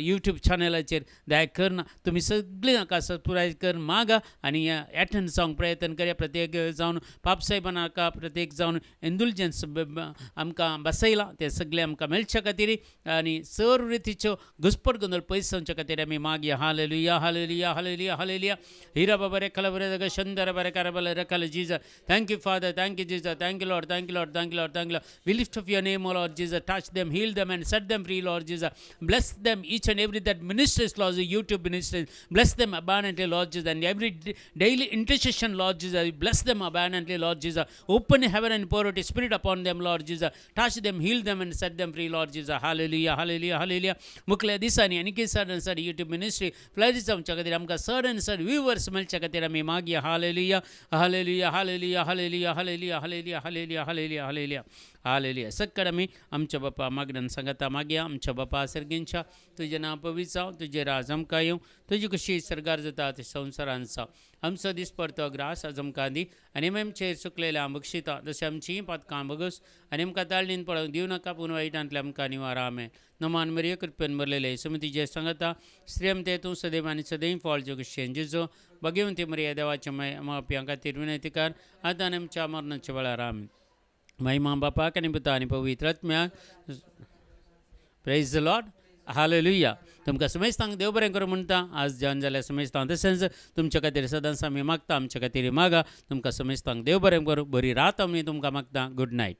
यूट्यूब चॅनलाचेर दया करना तुम्ही सगळीं नाका पुराय कर मागा आणि एटेंड जावंक प्रयत्न करया. प्रत्येक जावन पापसाहेबांका प्रत्येक जावन इंडुलजन्स आमकां बसयला ते सगळे आमकां मेळच्या खातीर आनी सर्व रितीच्यो घुसपट गोंदळ पयस जावच्या खातीर आमी मागया. हालेलुया हालेलुया हालेलुया हालेलुया हिरा बाबा रे खला बरे शंदर बरे करबले रखल जीजा. Thank you father, thank you जीजा, thank you lord, thank you lord, thank you lord, thank you lord. We lift up your name O lord जीजा. Touch them, heal them and set them free Lord Jesus. Bless them each and every that ministers Lord, YouTube ministers, bless them abundantly Lord Jesus, and every daily intercession Lord Jesus, bless them abundantly Lord Jesus. Open heaven and pour out spirit upon them Lord Jesus. Touch them, heal them and set them free Lord Jesus. Hallelujah hallelujah hallelujah. मुखल्या दिसांनी आणि की सर YouTube ministry flourish जावच्या खातीर आमकां सर and सर व्ह्यूवर्स मेळच्या खातीर आमी मागया. Hallelujah hallelujah hallelujah hallelujah hallelujah hallelujah hallelujah hallelujah hallelujah hallelujah. सकड आमी आमच्या बापा मागण्यान सांगता मागया. आमच्या बापा सर्गींच्या तुझे नांव पवित्र जावं, तुझे राज आमकां येवं, तुजी कशी सरकार जाता ते संवसारांत जावं. आमचो दिसपडतो ग्रास आज आमकां दी आनी आमचेर चुकलेल्या बक्षिता जशें आमचीं पातकां बगस आनी आमकां ताळणीन पडोवंक दिवं नाका पूण वायटांतल्या आमकां निवारा. आमेन. नमान मरिये कृपेन भरलेले समितीचे सांगता स्त्री आमते तूं सदैव आनी सदैव फॉळच्यो कशें जेजो भगवंती मरिया देवाच्या माप्यां खातीर विनंती कर आतां आनी आमच्या मरणाच्या वेळार. आमेन. महिमा बापाक आनी पुता आनी पवित्र आत्म्याक. Praise the Lord. हालेलुया. तुमकां समेस्तांक देव बरें करूं म्हणटा. आज जेवण जाल्यार समेस्तांक तशेंच तुमच्या खातीर सदांच आमी मागता. आमच्या खातीर मागा. तुमकां समेस्तांक देव बरें करूं. बरी रात आमी तुमकां मागता. Good night.